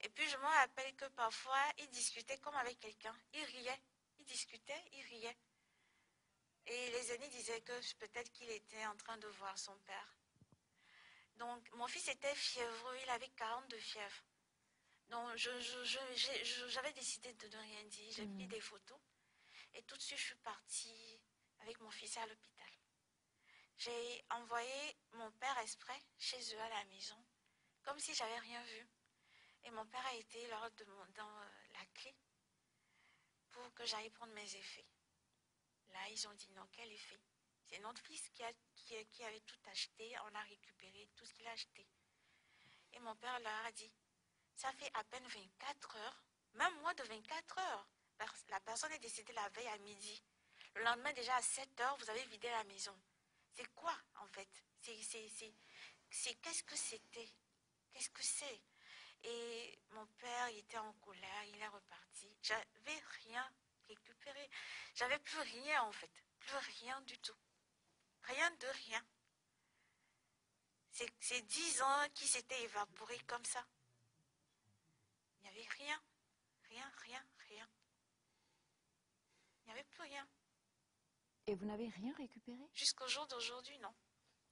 Et puis je me rappelle que parfois, il discutait comme avec quelqu'un. Il riait. Il discutait, il riait. Et les aînés disaient que peut-être qu'il était en train de voir son père. Donc, mon fils était fiévreux. Il avait 40 de fièvre. Donc, j'avais décidé de ne rien dire. J'ai pris des photos. Et tout de suite, je suis partie avec mon fils à l'hôpital. J'ai envoyé mon père exprès chez eux à la maison, comme si j'avais rien vu. Et mon père a été leur demandant la clé pour que j'aille prendre mes effets. Là, ils ont dit non, quel effet? C'est notre fils qui avait tout acheté, on a récupéré tout ce qu'il a acheté. Et mon père leur a dit, ça fait à peine 24 heures, même moins de 24 heures. La personne est décédée la veille à midi. Le lendemain, déjà à 7 heures, vous avez vidé la maison. C'est quoi, en fait? Qu'est-ce que c'était? Qu'est-ce que c'est? Et mon père, il était en colère, il est reparti. J'avais rien récupéré. J'avais plus rien, en fait. Plus rien du tout. Rien de rien. C'est 10 ans qui s'étaient évaporés comme ça. Il n'y avait rien. Rien, rien, rien. Il n'y avait plus rien. Et vous n'avez rien récupéré? Jusqu'au jour d'aujourd'hui, non.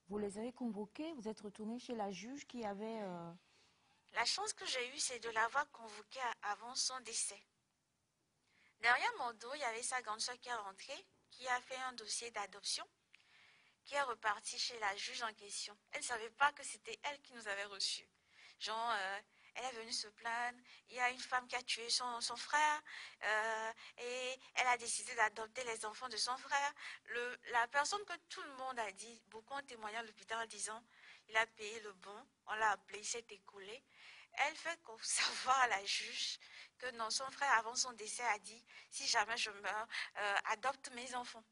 Vous les avez convoqués, vous êtes retourné chez la juge qui avait... La chance que j'ai eue, c'est de l'avoir convoqué avant son décès. Derrière mon dos, il y avait sa grande soeur qui est rentrée, qui a fait un dossier d'adoption, qui est repartie chez la juge en question. Elle ne savait pas que c'était elle qui nous avait reçus. Genre, elle est venue se plaindre, il y a une femme qui a tué son frère, et elle a décidé d'adopter les enfants de son frère. La personne que tout le monde a dit, beaucoup ont témoigné à l'hôpital en disant, il a payé le bon, on l'a appelé, il s'est écoulé. Elle fait savoir à la juge que non, son frère, avant son décès, a dit, si jamais je meurs, adopte mes enfants.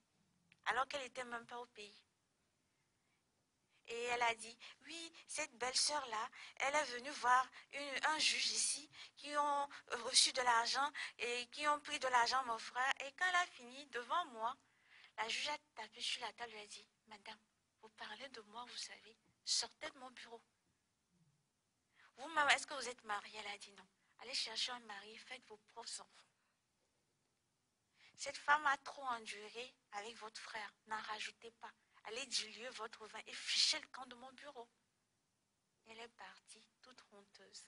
Alors qu'elle n'était même pas au pays. Et elle a dit, oui, cette belle-sœur-là, elle est venue voir un juge ici qui ont reçu de l'argent et qui ont pris de l'argent à mon frère. Et quand elle a fini devant moi, la juge a tapé sur la table et a dit, madame, vous parlez de moi, vous savez, sortez de mon bureau. Vous-même, est-ce que vous êtes mariée? Elle a dit non. Allez chercher un mari, faites vos propres enfants. Cette femme a trop enduré avec votre frère, n'en rajoutez pas. Allez diluer votre vin et fichez le camp de mon bureau. Elle est partie, toute honteuse,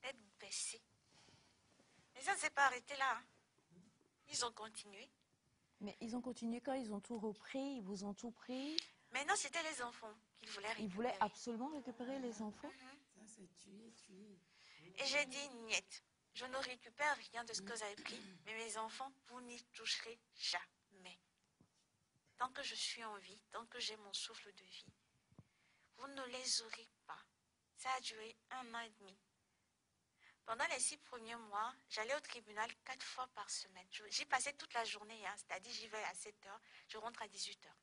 tête baissée. Mais ça ne s'est pas arrêté là. Hein. Ils ont continué. Mais ils ont continué quand ils ont tout repris, ils vous ont tout pris. Maintenant, c'était les enfants qu'ils voulaient récupérer. Ils voulaient absolument récupérer les enfants. Ça, c'est tuer. Et j'ai dit, niet, je ne récupère rien de ce que vous avez pris, mais mes enfants, vous n'y toucherez jamais. Tant que je suis en vie, tant que j'ai mon souffle de vie, vous ne les aurez pas. Ça a duré 1 an et demi. Pendant les 6 premiers mois, j'allais au tribunal 4 fois par semaine. J'y passais toute la journée, hein, c'est-à-dire j'y vais à 7 heures, je rentre à 18 heures.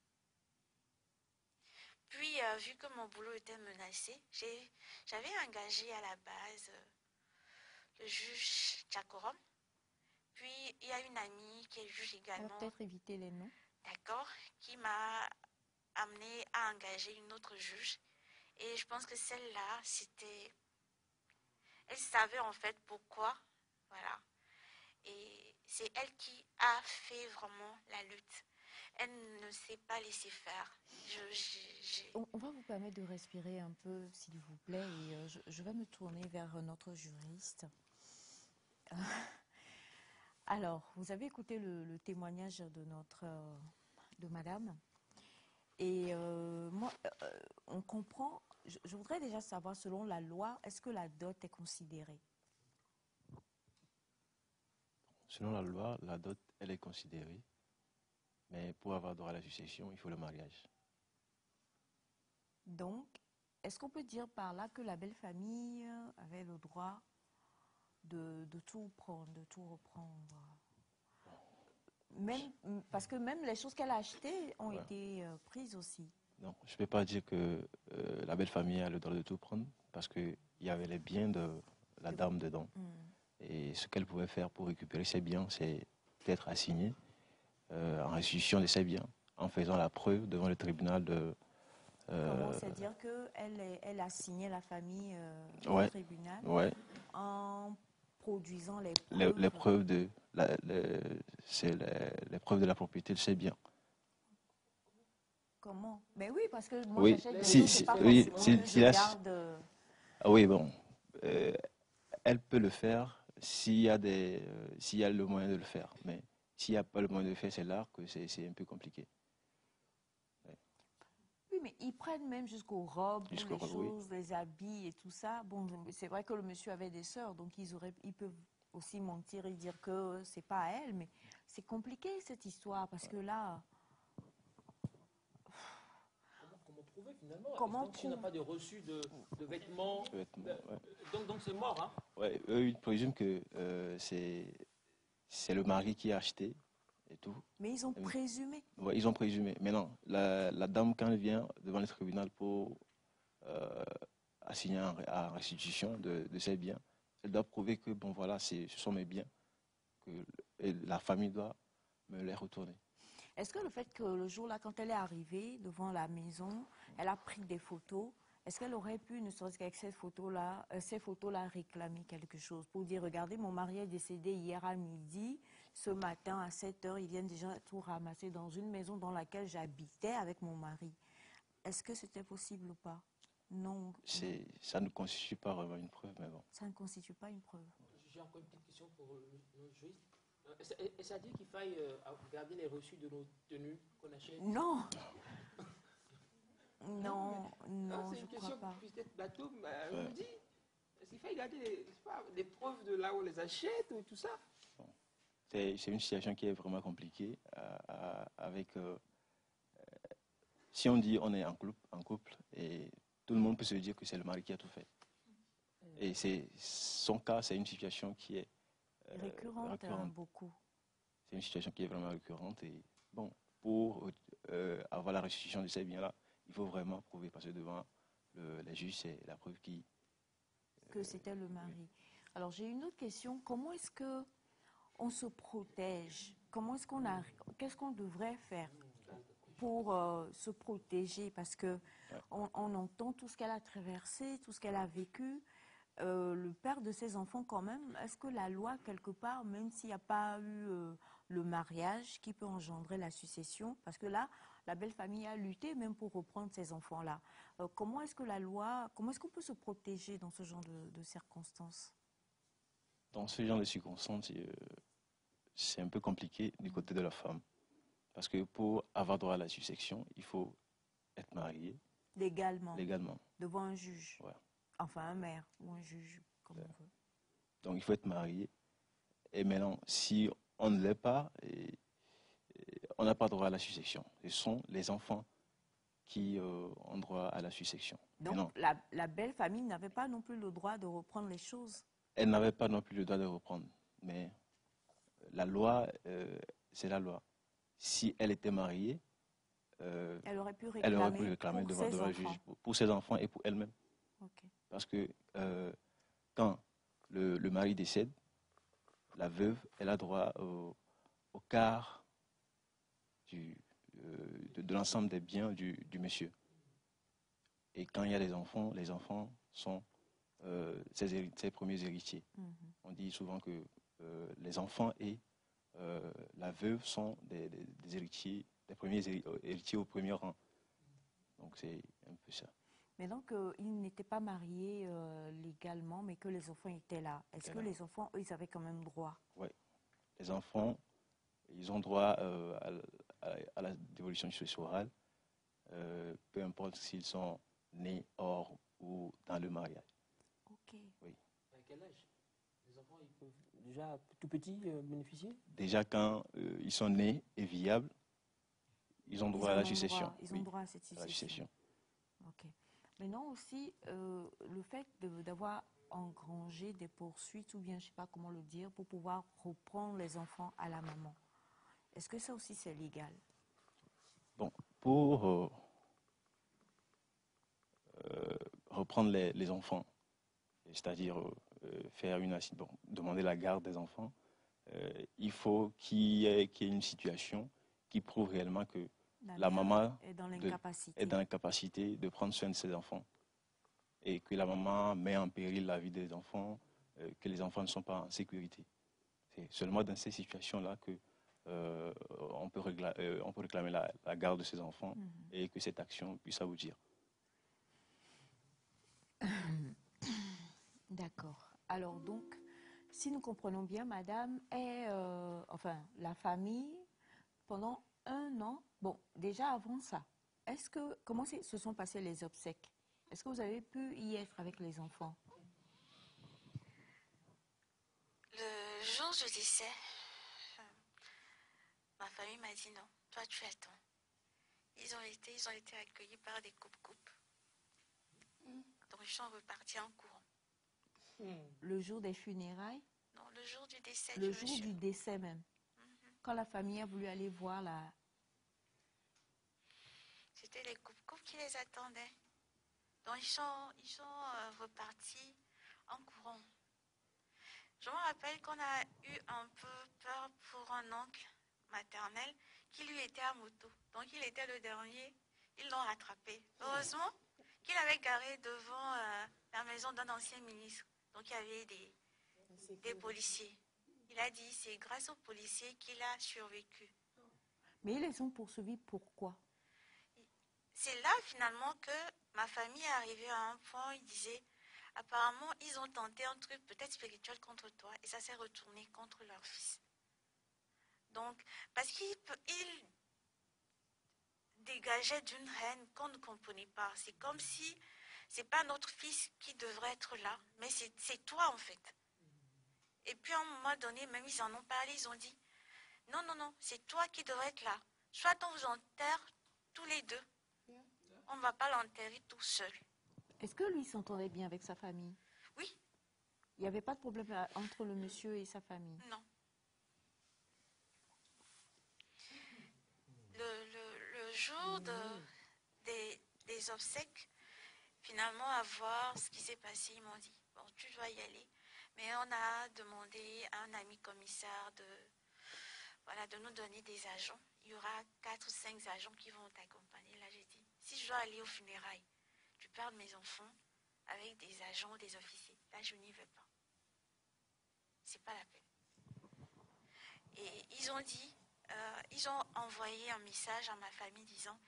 Puis, vu que mon boulot était menacé, j'avais engagé à la base le juge Tchakorom. Puis, il y a une amie qui est juge également. On va peut-être éviter les noms. D'accord, qui m'a amené à engager une autre juge. Et je pense que celle-là, c'était... Elle savait en fait pourquoi. Voilà. Et c'est elle qui a fait vraiment la lutte. Elle ne s'est pas laissée faire. On va vous permettre de respirer un peu, s'il vous plaît, et je vais me tourner vers notre juriste. Alors, vous avez écouté le témoignage de madame. Et moi, on comprend, je voudrais déjà savoir, selon la loi, est-ce que la dot est considérée? Selon la loi, la dot, elle est considérée. Mais pour avoir droit à la succession, il faut le mariage. Donc, est-ce qu'on peut dire par là que la belle famille avait le droit de tout prendre, de tout reprendre? Même, parce que même les choses qu'elle a achetées ont été prises aussi. Non, je ne peux pas dire que la belle famille a le droit de tout prendre, parce qu'il y avait les biens de la dame dedans. Et ce qu'elle pouvait faire pour récupérer ses biens, c'est peut-être assigner en restitution de ses biens, en faisant la preuve devant le tribunal de... Comment c'est-à-dire qu'elle a signé la famille au tribunal en produisant les preuves? Les preuves les preuves de la propriété de ses biens. Comment? Mais oui, parce que moi, oui, j'achète oui, bon. Elle peut le faire s'il y a le moyen de le faire. Mais s'il n'y a pas le moyen de le faire, c'est là que c'est un peu compliqué. mais ils prennent même jusqu'aux robes, les Jusqu'aux robes, choses, les habits et tout ça. Bon, c'est vrai que le monsieur avait des sœurs, donc ils peuvent aussi mentir et dire que c'est pas à elle, mais c'est compliqué cette histoire parce que là, Comment prouver finalement? comment Donc, si on n'a prouver? pas de reçu de vêtements, Vêtements, donc c'est mort, hein? Ouais, eux, ils présument que c'est le mari qui a acheté et tout. Mais ils ont présumé. Ouais, ils ont présumé. Mais non, la dame, quand elle vient devant le tribunal pour assigner à restitution de ses biens, elle doit prouver que, bon, voilà, ce sont mes biens, que et la famille doit me les retourner. Est-ce que le fait que le jour-là, quand elle est arrivée devant la maison, elle a pris des photos, est-ce qu'elle aurait pu, ne serait-ce qu'avec ces photos-là, réclamer quelque chose pour dire, regardez, mon mari est décédé hier à midi, ce matin à 7 heures, ils viennent déjà tout ramasser dans une maison dans laquelle j'habitais avec mon mari. Est-ce que c'était possible ou pas? Non. Ça ne constitue pas vraiment une preuve, mais bon. Ça ne constitue pas une preuve. J'ai encore une petite question pour le juriste. Est-ce à dire qu'il faille regarder les reçus de nos tenues qu'on achète? Non. Non, non, c'est je une crois question pas. qui puisse être bateau, mais je me dis, est-ce qu'il faille garder les preuves de là où on les achète ou tout ça? Bon. C'est une situation qui est vraiment compliquée avec... si on dit on est en couple, et tout le monde peut se dire que c'est le mari qui a tout fait. Et son cas, c'est une situation qui est Récurrente. Hein, beaucoup. C'est une situation qui est vraiment récurrente. Et bon, pour avoir la restitution de ces biens-là, il faut vraiment prouver, parce que devant les juges, c'est la preuve que c'était le mari. Alors j'ai une autre question. Comment est-ce que on se protège? Qu'est-ce qu'on devrait faire pour se protéger? Parce que on entend tout ce qu'elle a traversé, tout ce qu'elle a vécu. Le père de ses enfants quand même, est-ce que la loi, quelque part, même s'il n'y a pas eu le mariage qui peut engendrer la succession, parce que là, la belle famille a lutté même pour reprendre ces enfants-là. Comment est-ce qu'on peut se protéger dans ce genre de circonstances? Dans ce genre de circonstances, c'est un peu compliqué du côté de la femme. Parce que pour avoir droit à la succession, il faut être marié. Légalement. Devant un juge. Ouais. Enfin, un maire ou un juge, comme on veut. Donc, il faut être marié. Et maintenant, si on ne l'est pas, on n'a pas droit à la succession. Ce sont les enfants qui ont droit à la succession. Donc, la belle famille n'avait pas non plus le droit de reprendre les choses? Elle n'avait pas non plus le droit de reprendre. Mais la loi, c'est la loi. Si elle était mariée, elle aurait pu réclamer devant le juge pour ses enfants et pour elle-même. Okay. Parce que quand le mari décède, la veuve, elle a droit au quart de l'ensemble des biens du monsieur. Et quand il y a les enfants sont ses premiers héritiers. Mm-hmm. On dit souvent que les enfants et la veuve sont des héritiers, des premiers héritiers au premier rang. Donc c'est un peu ça. Mais donc, ils n'étaient pas mariés légalement, mais que les enfants étaient là. Est-ce que les enfants, eux, ils avaient quand même droit? Oui. Les enfants, ils ont droit à la dévolution successorale, peu importe s'ils sont nés hors ou dans le mariage. Ok. Oui. À quel âge les enfants, ils peuvent déjà tout petits bénéficier? Déjà, quand ils sont nés et viables, ils ont droit à la succession. Ils ont droit à cette succession. Ok. Maintenant aussi, le fait d'avoir engrangé des poursuites, ou bien je ne sais pas comment le dire, pour pouvoir reprendre les enfants à la maman. Est-ce que ça aussi c'est légal? Bon, pour reprendre les enfants, c'est-à-dire demander la garde des enfants, il faut qu'il y ait une situation qui prouve réellement que la maman est dans l'incapacité de prendre soin de ses enfants et que la maman met en péril la vie des enfants, que les enfants ne sont pas en sécurité. C'est seulement dans ces situations-là que on peut réclamer la garde de ses enfants et que cette action puisse aboutir. D'accord. Alors donc, si nous comprenons bien, madame est, la famille, pendant 1 an, bon, déjà avant ça, Comment se sont passées les obsèques? Est-ce que vous avez pu y être avec les enfants? Le jour du décès, ma famille m'a dit non, toi tu attends. Ils ont été accueillis par des coupes-coupes. Donc ils sont repartis en courant. Le jour des funérailles? Non, le jour du décès Le du jour monsieur. du décès même. Quand la famille a voulu aller voir la... C'était les coupes-coupes qui les attendaient. Donc ils sont repartis en courant. Je me rappelle qu'on a eu un peu peur pour un oncle maternel qui lui était à moto. Donc il était le dernier. Ils l'ont rattrapé. Heureusement qu'il avait garé devant la maison d'un ancien ministre. Donc il y avait des policiers. Il a dit c'est grâce aux policiers qu'il a survécu. Mais ils les ont poursuivis pourquoi? C'est là finalement que ma famille est arrivée à un point où il disait apparemment ils ont tenté un truc peut-être spirituel contre toi et ça s'est retourné contre leur fils. Donc parce qu'ils dégageaient d'une haine qu'on ne comprenait pas. C'est comme si c'est pas notre fils qui devrait être là, mais c'est toi en fait. Et puis à un moment donné, même ils en ont parlé, ils ont dit non, non, non, c'est toi qui devrais être là. Soit on vous enterre tous les deux. On ne va pas l'enterrer tout seul. Est-ce que lui s'entendait bien avec sa famille? Oui. Il n'y avait pas de problème entre le monsieur et sa famille? Non. Le jour des obsèques, finalement, à voir ce qui s'est passé, ils m'ont dit, bon, tu dois y aller. Mais on a demandé à un ami commissaire de nous donner des agents. Il y aura 4 ou 5 agents qui vont t'accompagner. Là, j'ai dit, si je dois aller aux funérailles, du père de mes enfants, avec des agents ou des officiers, là, je n'y vais pas. C'est pas la peine. Et ils ont dit, ils ont envoyé un message à ma famille disant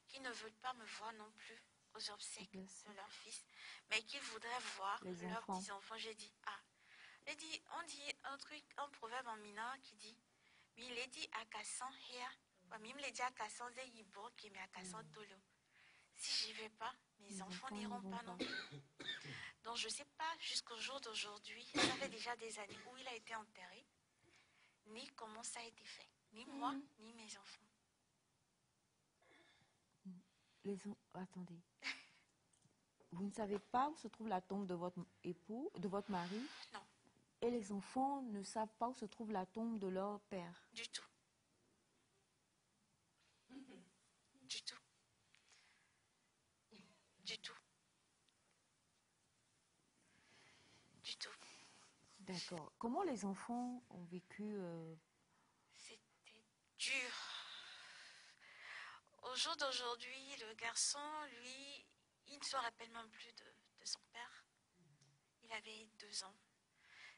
qu'ils ne veulent pas me voir non plus aux obsèques de leur fils, mais qu'ils voudraient voir leurs petits-enfants. J'ai dit, on dit un truc, un proverbe en mineur qui dit, mais il est dit à Kassan here, même il est dit à Kassan de Yibo, qui met à Kassan Tolo. Si j'y vais pas, mes enfants n'iront pas non plus. Donc je ne sais pas jusqu'au jour d'aujourd'hui, ça fait déjà des années où il a été enterré, ni comment ça a été fait. Ni moi, ni mes enfants. Attendez. Vous ne savez pas où se trouve la tombe de votre époux, de votre mari? Non. Et les enfants ne savent pas où se trouve la tombe de leur père? Du tout. Du tout. Du tout. Du tout. D'accord. Comment les enfants ont vécu C'était dur. Au jour d'aujourd'hui, le garçon, lui, il ne se rappelle même plus de son père. Il avait 2 ans.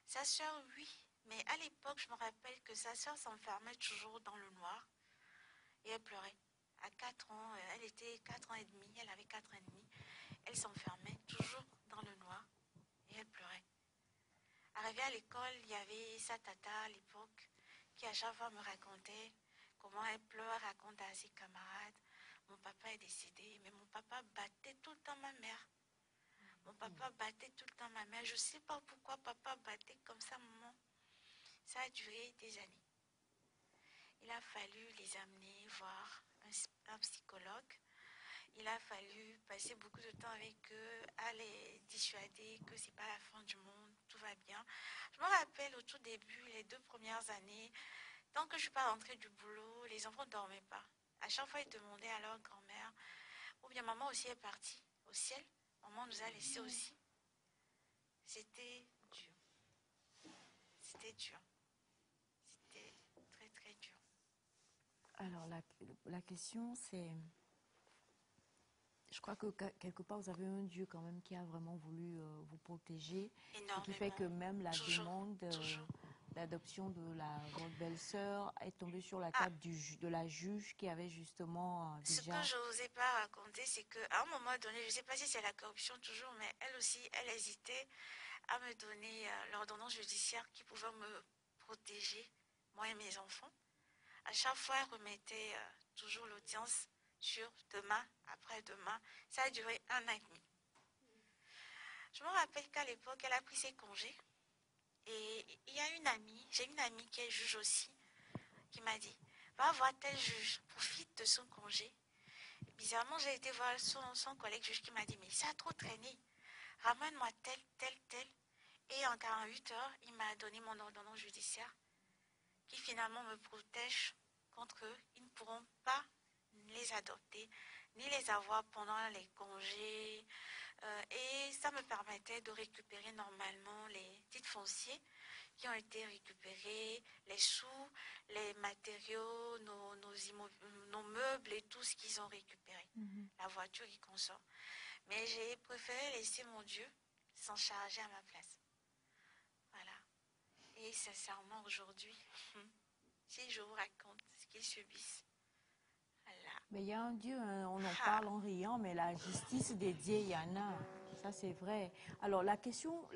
Sa sœur, oui. Mais à l'époque, je me rappelle que sa sœur s'enfermait toujours dans le noir. Et elle pleurait. À 4 ans, elle était 4 ans et demi, elle avait 4 ans et demi. Elle s'enfermait toujours dans le noir. Et elle pleurait. Arrivée à l'école, il y avait sa tata à l'époque qui à chaque fois me racontait comment elle pleure, raconte à ses camarades. Mon papa est décédé, mais mon papa battait tout le temps ma mère. Mon papa battait tout le temps ma mère. Je ne sais pas pourquoi papa battait comme ça, maman. Ça a duré des années. Il a fallu les amener voir un psychologue. Il a fallu passer beaucoup de temps avec eux, à les dissuader que ce n'est pas la fin du monde, tout va bien. Je me rappelle au tout début, les 2 premières années, tant que je ne suis pas rentrée du boulot, les enfants ne dormaient pas. À chaque fois, ils demandaient à leur grand-mère, ou bien maman aussi est partie au ciel, maman nous a laissés aussi. C'était dur. C'était dur. C'était très, très dur. Alors, la question, c'est... Je crois que quelque part, vous avez un Dieu quand même qui a vraiment voulu vous protéger. Énormément. Ce qui fait que même la demande Toujours. d'adoption de votre belle-sœur est tombée sur la table de la juge qui avait justement déjà... Ce que je n'osais pas raconter, c'est qu'à un moment donné, je ne sais pas si c'est la corruption toujours, mais elle aussi, elle hésitait à me donner l'ordonnance judiciaire qui pouvait me protéger, moi et mes enfants. À chaque fois, elle remettait toujours l'audience sur demain, après-demain. Ça a duré 1 an et demi. Je me rappelle qu'à l'époque, elle a pris ses congés. Et il y a j'ai une amie qui est juge aussi, qui m'a dit, va voir tel juge, profite de son congé. Et bizarrement, j'ai été voir son collègue juge qui m'a dit, mais ça a trop traîné. Ramène-moi tel, tel, tel. Et en 48 heures, il m'a donné mon ordonnance judiciaire qui finalement me protège contre eux. Ils ne pourront pas les adopter, ni les avoir pendant les congés. Et ça me permettait de récupérer normalement les titres fonciers qui ont été récupérés, les sous, les matériaux, nos meubles et tout ce qu'ils ont récupéré. La voiture qui consort. Mais j'ai préféré laisser mon Dieu s'en charger à ma place. Voilà. Et sincèrement, aujourd'hui, si je vous raconte ce qu'ils subissent, voilà. Mais il y a un Dieu, hein, on en parle en riant, mais la justice des dieux, il y en a. Ça, c'est vrai. Alors, la question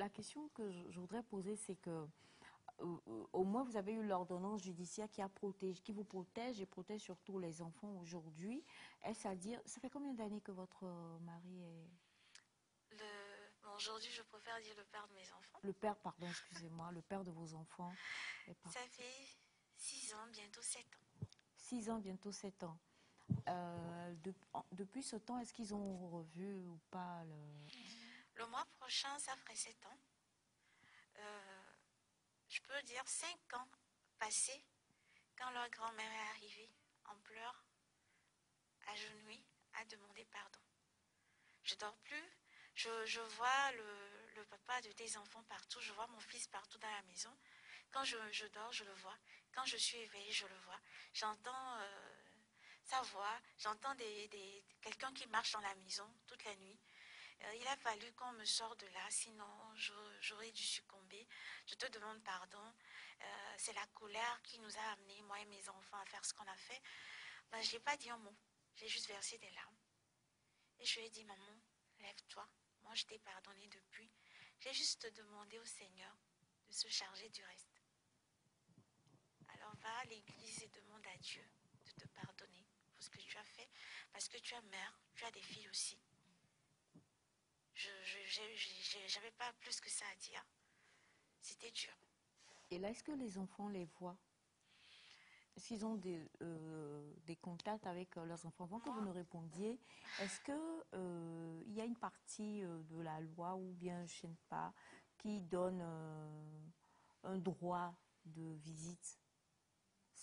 que je voudrais poser, c'est que au moins, vous avez eu l'ordonnance judiciaire qui vous protège et protège surtout les enfants aujourd'hui. Est-ce à dire, ça fait combien d'années que votre mari est... Bon, aujourd'hui, je préfère dire le père de mes enfants. Le père, pardon, excusez-moi, le père de vos enfants. Ça fait 6 ans, bientôt 7 ans. 6 ans, bientôt 7 ans. Depuis ce temps, est-ce qu'ils ont revu ou pas Le mois prochain, ça ferait 7 ans. Je peux dire 5 ans passés quand leur grand-mère est arrivée en pleurs, agenouillée, à demander pardon. Je dors plus. Je vois le papa de tes enfants partout. Je vois mon fils partout dans la maison. Quand je dors, je le vois. Quand je suis éveillée, je le vois. J'entends sa voix. J'entends quelqu'un qui marche dans la maison toute la nuit. Il a fallu qu'on me sorte de là, sinon j'aurais dû succomber. Je te demande pardon. C'est la colère qui nous a amenés, moi et mes enfants, à faire ce qu'on a fait. Ben, je n'ai pas dit un mot. J'ai juste versé des larmes. Et je lui ai dit, maman, lève-toi. Moi, je t'ai pardonné depuis. J'ai juste demandé au Seigneur de se charger du reste. Alors va à l'église et demande à Dieu de te pardonner pour ce que tu as fait. Parce que tu es mère, tu as des filles aussi. Je n'avais pas plus que ça à dire. C'était dur. Et là, est-ce que les enfants les voient? Est-ce qu'ils ont des contacts avec leurs enfants? Avant que vous ne répondiez, est-ce qu'il y a une partie de la loi ou bien, je ne sais pas, qui donne un droit de visite?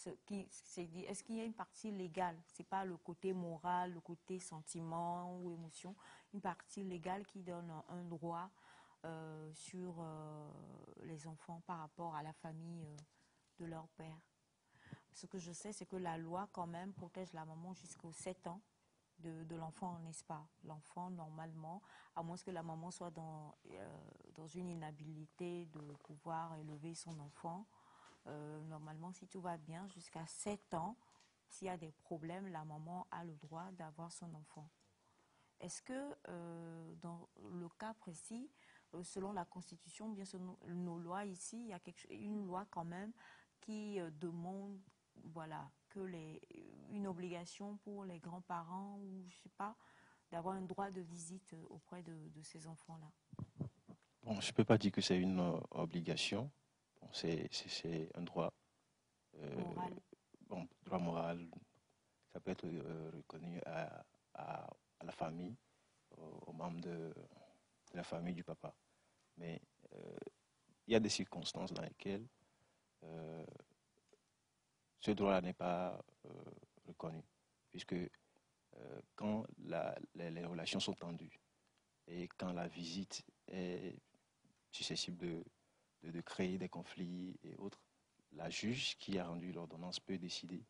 Est-ce qu'il y a une partie légale? Ce n'est pas le côté moral, le côté sentiment ou émotion. Une partie légale qui donne un droit sur les enfants par rapport à la famille de leur père. Ce que je sais, c'est que la loi, quand même, protège la maman jusqu'aux 7 ans de l'enfant, n'est-ce pas? L'enfant, normalement, à moins que la maman soit dans une inhabilité de pouvoir élever son enfant, normalement, si tout va bien, jusqu'à 7 ans, s'il y a des problèmes, la maman a le droit d'avoir son enfant. Est-ce que, dans le cas précis, selon la Constitution, bien selon nos lois ici, il y a une loi quand même qui demande, voilà, une obligation pour les grands-parents ou je sais pas, d'avoir un droit de visite auprès de ces enfants-là? Bon, je ne peux pas dire que c'est une obligation. Bon, c'est un droit Moral. Bon, droit moral. Ça peut être reconnu à la famille, aux membres de la famille du papa. Mais il y a des circonstances dans lesquelles ce droit-là n'est pas reconnu, puisque quand les relations sont tendues et quand la visite est susceptible de créer des conflits et autres, la juge qui a rendu l'ordonnance peut décider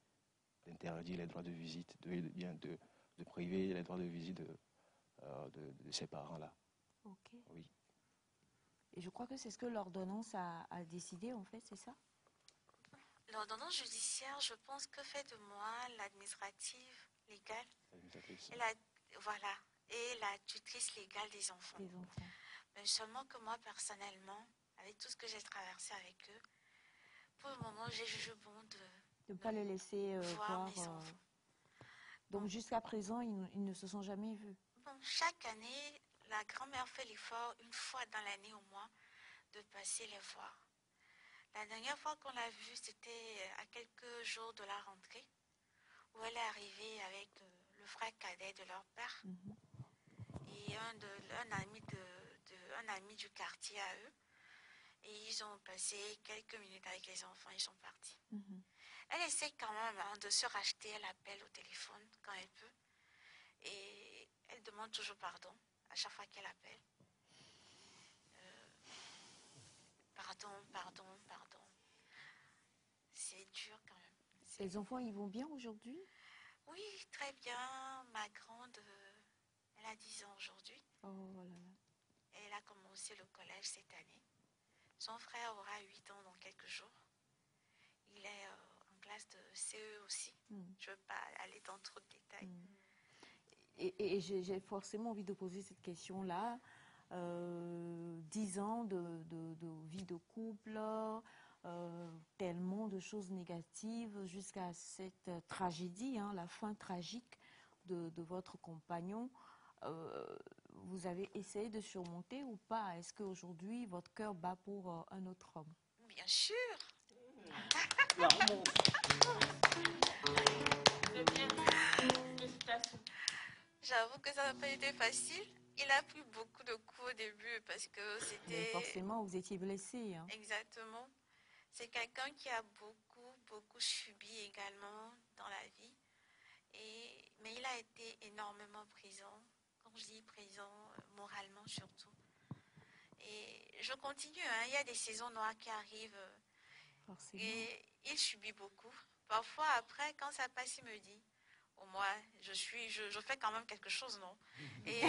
d'interdire les droits de visite, de priver les droits de visite de ces parents-là. Ok. Oui. Et je crois que c'est ce que l'ordonnance a décidé, en fait, c'est ça? L'ordonnance judiciaire, je pense que fait de moi l'administrative légale et la tutrice légale des enfants. Mais seulement que moi, personnellement, avec tout ce que j'ai traversé avec eux, pour le moment, j'ai jugé bon de ne pas les laisser voir mes enfants. Donc jusqu'à présent, ils ne se sont jamais vus. Bon, chaque année, la grand-mère fait l'effort, une fois dans l'année au moins, de passer les voir. La dernière fois qu'on l'a vue, c'était à quelques jours de la rentrée, où elle est arrivée avec le frère cadet de leur père et un ami du quartier à eux. Et ils ont passé quelques minutes avec les enfants, ils sont partis. Elle essaie quand même de se racheter, elle appelle au téléphone quand elle peut. Et elle demande toujours pardon à chaque fois qu'elle appelle. Pardon. C'est dur quand même. Les enfants, ils vont bien aujourd'hui? Oui, très bien. Ma grande, elle a 10 ans aujourd'hui. Oh là là. Elle a commencé le collège cette année. Son frère aura 8 ans dans quelques jours. Il est en classe de CE aussi. Je ne veux pas aller dans trop de détails. Et j'ai forcément envie de poser cette question-là. 10 ans de vie de couple, tellement de choses négatives jusqu'à cette tragédie, hein, la fin tragique de votre compagnon. Vous avez essayé de surmonter ou pas? Est-ce qu'aujourd'hui, votre cœur bat pour un autre homme? Bien sûr. J'avoue que ça n'a pas été facile. Il a pris beaucoup de coups au début parce que c'était... Mais forcément, vous étiez blessé. Hein. Exactement. C'est quelqu'un qui a beaucoup subi également dans la vie. Mais il a été énormément présent. Quand je dis présent, moralement surtout. Et je continue. Hein. Il y a des saisons noires qui arrivent. Forcément. Et il subit beaucoup. Parfois, après, quand ça passe, il me dit... Au moins, je fais quand même quelque chose, non? Et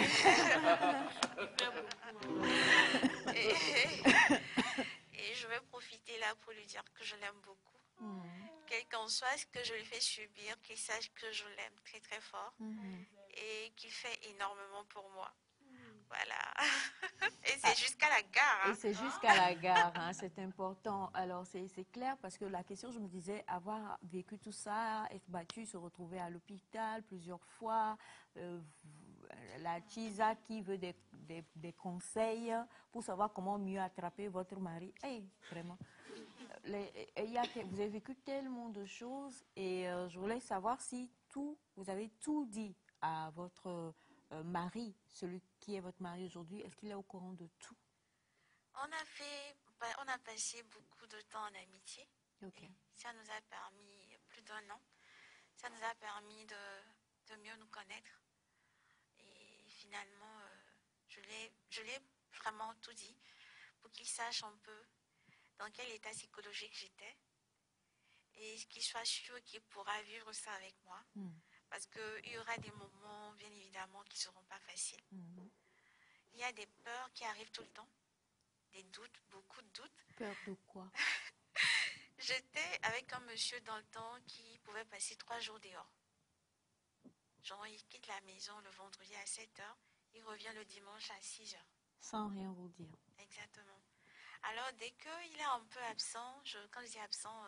je vais profiter là pour lui dire que je l'aime beaucoup. Quel qu'en soit ce que je lui fais subir, qu'il sache que je l'aime très très fort et qu'il fait énormément pour moi. Voilà. Et c'est jusqu'à la gare. Hein. Et c'est jusqu'à la gare, hein, c'est important. Alors, c'est clair parce que la question, je me disais, avoir vécu tout ça, être battu, se retrouver à l'hôpital plusieurs fois, la TISA qui veut des conseils pour savoir comment mieux attraper votre mari. Hey, vraiment. Vous avez vécu tellement de choses et je voulais savoir si vous avez tout dit à votre mari, celui qui est votre mari aujourd'hui, est-ce qu'il est au courant de tout? On a passé beaucoup de temps en amitié. Okay. Ça nous a permis, plus d'1 an, ça nous a permis de mieux nous connaître. Et finalement, je l'ai vraiment tout dit pour qu'il sache un peu dans quel état psychologique j'étais et qu'il soit sûr qu'il pourra vivre ça avec moi. Parce qu'il y aura des moments, bien évidemment, qui ne seront pas faciles. Il y a des peurs qui arrivent tout le temps, des doutes, beaucoup de doutes. Peur de quoi? J'étais avec un monsieur dans le temps qui pouvait passer 3 jours dehors. Genre, il quitte la maison le vendredi à 7h, il revient le dimanche à 6h. Sans rien vous dire. Exactement. Alors, dès qu'il est un peu absent, quand je dis absent,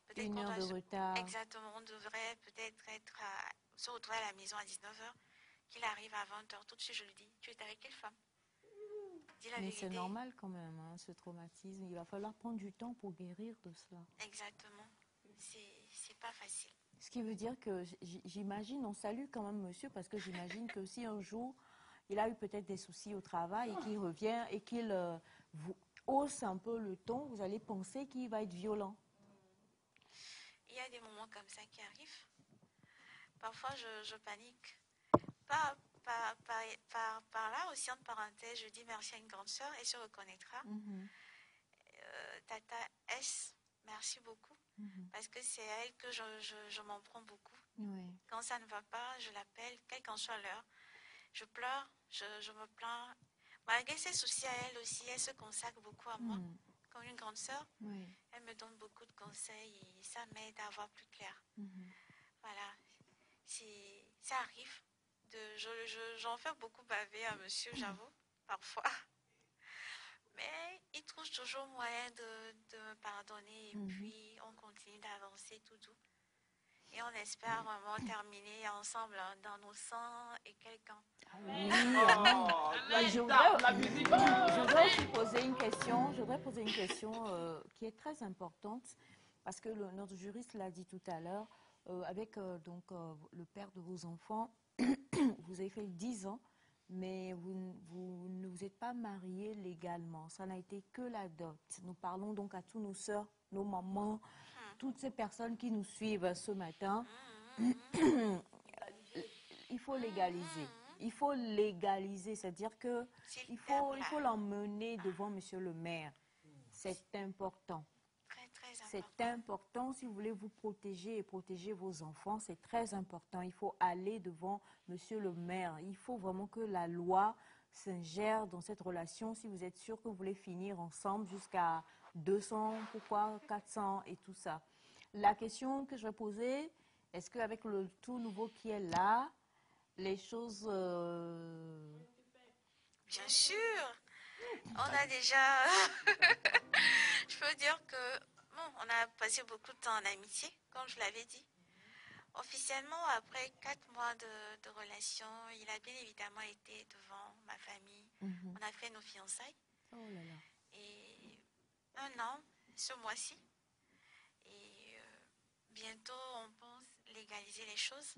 peut-être une heure de retard. Exactement, on devrait peut-être se retrouver à la maison à 19h, qu'il arrive à 20h. Tout de suite, je lui dis, tu es avec quelle femme? Dis la Mais vérité. c'est normal quand même, hein, ce traumatisme. Il va falloir prendre du temps pour guérir de cela. Exactement. C'est pas facile. Ce qui veut dire que j'imagine, on salue quand même monsieur, parce que j'imagine que si un jour, il a eu peut-être des soucis au travail et qu'il revient et qu'il vous hausse un peu le ton, vous allez penser qu'il va être violent. Il y a des moments comme ça qui arrivent. Parfois, je panique. Par là, aussi, entre parenthèses, je dis merci à une grande sœur, elle se reconnaîtra. Tata S, merci beaucoup. Parce que c'est à elle que je m'en prends beaucoup. Oui. Quand ça ne va pas, je l'appelle, quelle qu'en soit l'heure. Je pleure, je me plains. Malgré ses soucis à elle aussi, elle se consacre beaucoup à moi. Comme une grande sœur, elle me donne beaucoup de conseils et ça m'aide à voir plus clair. Voilà, ça arrive. J'en fais beaucoup baver à monsieur, j'avoue, parfois. Mais il trouve toujours moyen de me pardonner et puis on continue d'avancer tout doux. Et on espère vraiment terminer ensemble dans nos 100 et quelques ans. Oui, bah, je voudrais aussi poser une question. Je voudrais poser une question qui est très importante parce que notre juriste l'a dit tout à l'heure. Avec le père de vos enfants, vous avez fait 10 ans, mais vous ne vous êtes pas mariés légalement. Ça n'a été que la dot. Nous parlons donc à tous nos sœurs, nos mamans, toutes ces personnes qui nous suivent ce matin. Il faut légaliser. Il faut légaliser, c'est-à-dire que il faut l'emmener devant Monsieur le maire. C'est important. Très, très important. C'est important si vous voulez vous protéger et protéger vos enfants. C'est très important. Il faut aller devant Monsieur le maire. Il faut vraiment que la loi s'ingère dans cette relation. Si vous êtes sûr que vous voulez finir ensemble jusqu'à 200, pourquoi 400 et tout ça. La question que je vais poser, est-ce qu'avec le tout nouveau qui est là, les choses... Bien sûr. On a déjà... Je peux dire que... Bon, on a passé beaucoup de temps en amitié, comme je l'avais dit. Officiellement, après 4 mois de relation, il a bien évidemment été devant ma famille. On a fait nos fiançailles. Oh là là. Et 1 an, ce mois-ci. Et bientôt, on pense légaliser les choses.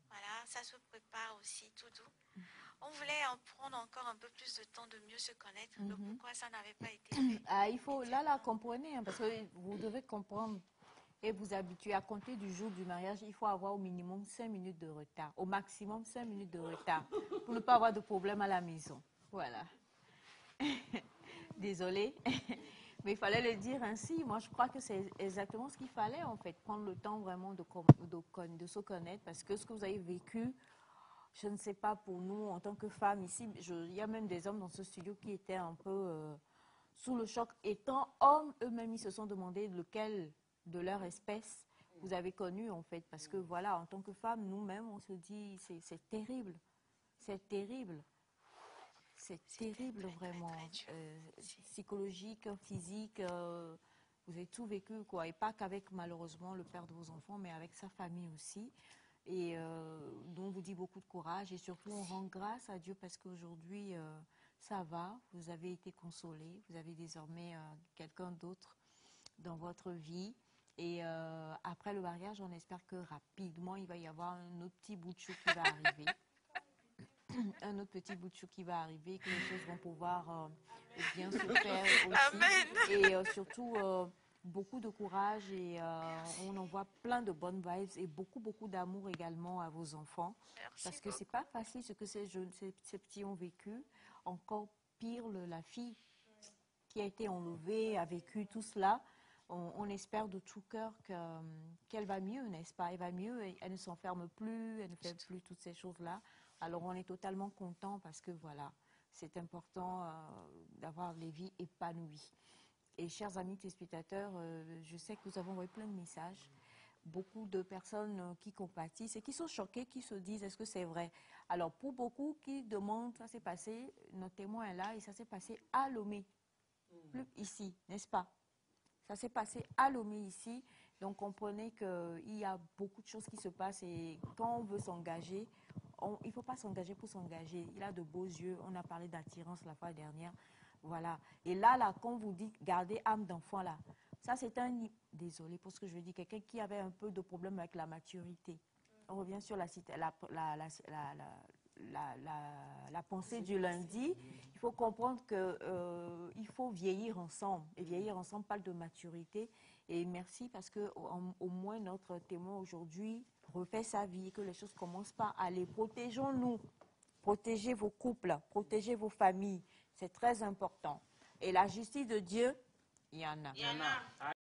Voilà, ça se prépare aussi tout doux. On voulait en prendre encore un peu plus de temps de mieux se connaître. Donc pourquoi ça n'avait pas été fait? Ah, il faut, là, comprenez, hein, parce que vous devez comprendre et vous habituer à compter du jour du mariage. Il faut avoir au minimum 5 minutes de retard, au maximum 5 minutes de retard, pour ne pas avoir de problème à la maison. Voilà. Désolée, mais il fallait le dire ainsi. Moi, je crois que c'est exactement ce qu'il fallait, en fait, prendre le temps vraiment de se connaître, parce que ce que vous avez vécu, je ne sais pas pour nous, en tant que femmes ici, il y a même des hommes dans ce studio qui étaient un peu sous le choc. Étant hommes, eux-mêmes, ils se sont demandé lequel de leur espèce vous avez connu, en fait. Parce que, voilà, en tant que femmes, nous-mêmes, on se dit, c'est terrible. C'est terrible. C'est terrible, vraiment. Psychologique, physique, vous avez tout vécu, quoi. Et pas qu'avec, malheureusement, le père de vos enfants, mais avec sa famille aussi. Et dont on vous dit beaucoup de courage. Et surtout, on rend grâce à Dieu parce qu'aujourd'hui, ça va. Vous avez été consolés. Vous avez désormais quelqu'un d'autre dans votre vie. Et après le mariage, on espère que rapidement, il va y avoir un autre petit bout de chou qui va arriver. Un autre petit bout de chou qui va arriver, que les choses vont pouvoir bien se faire aussi. Amen. Et surtout, beaucoup de courage et on envoie plein de bonnes vibes et beaucoup d'amour également à vos enfants. Merci parce que c'est pas facile ce que ces petits ont vécu. Encore pire, la fille qui a été enlevée a vécu tout cela. On espère de tout cœur qu'elle va mieux, n'est-ce pas? Elle va mieux, elle ne s'enferme plus, elle ne fait plus toutes ces choses-là. Alors on est totalement content parce que voilà, c'est important d'avoir les vies épanouies. Et chers amis téléspectateurs, je sais que nous avons envoyé plein de messages. Beaucoup de personnes qui compatissent et qui sont choquées, qui se disent est-ce que c'est vrai? Alors pour beaucoup qui demandent, ça s'est passé, notre témoin est là et ça s'est passé à Lomé, plus ici, n'est-ce pas? Ça s'est passé à Lomé ici, donc comprenez qu'il y a beaucoup de choses qui se passent et quand on veut s'engager, il ne faut pas s'engager pour s'engager. Il a de beaux yeux, on a parlé d'attirance la fois dernière. Voilà. Et là, quand vous dites garder âme d'enfant, là, ça c'est désolé pour ce que je veux dire, quelqu'un qui avait un peu de problème avec la maturité. On revient sur la pensée du lundi. Il faut comprendre qu'il faut vieillir ensemble. Et vieillir ensemble parle de maturité. Et merci parce que au moins notre témoin aujourd'hui refait sa vie et que les choses commencent par aller. Protégeons-nous. Protégez vos couples, protégez vos familles. C'est très important. Et la justice de Dieu, il y en a.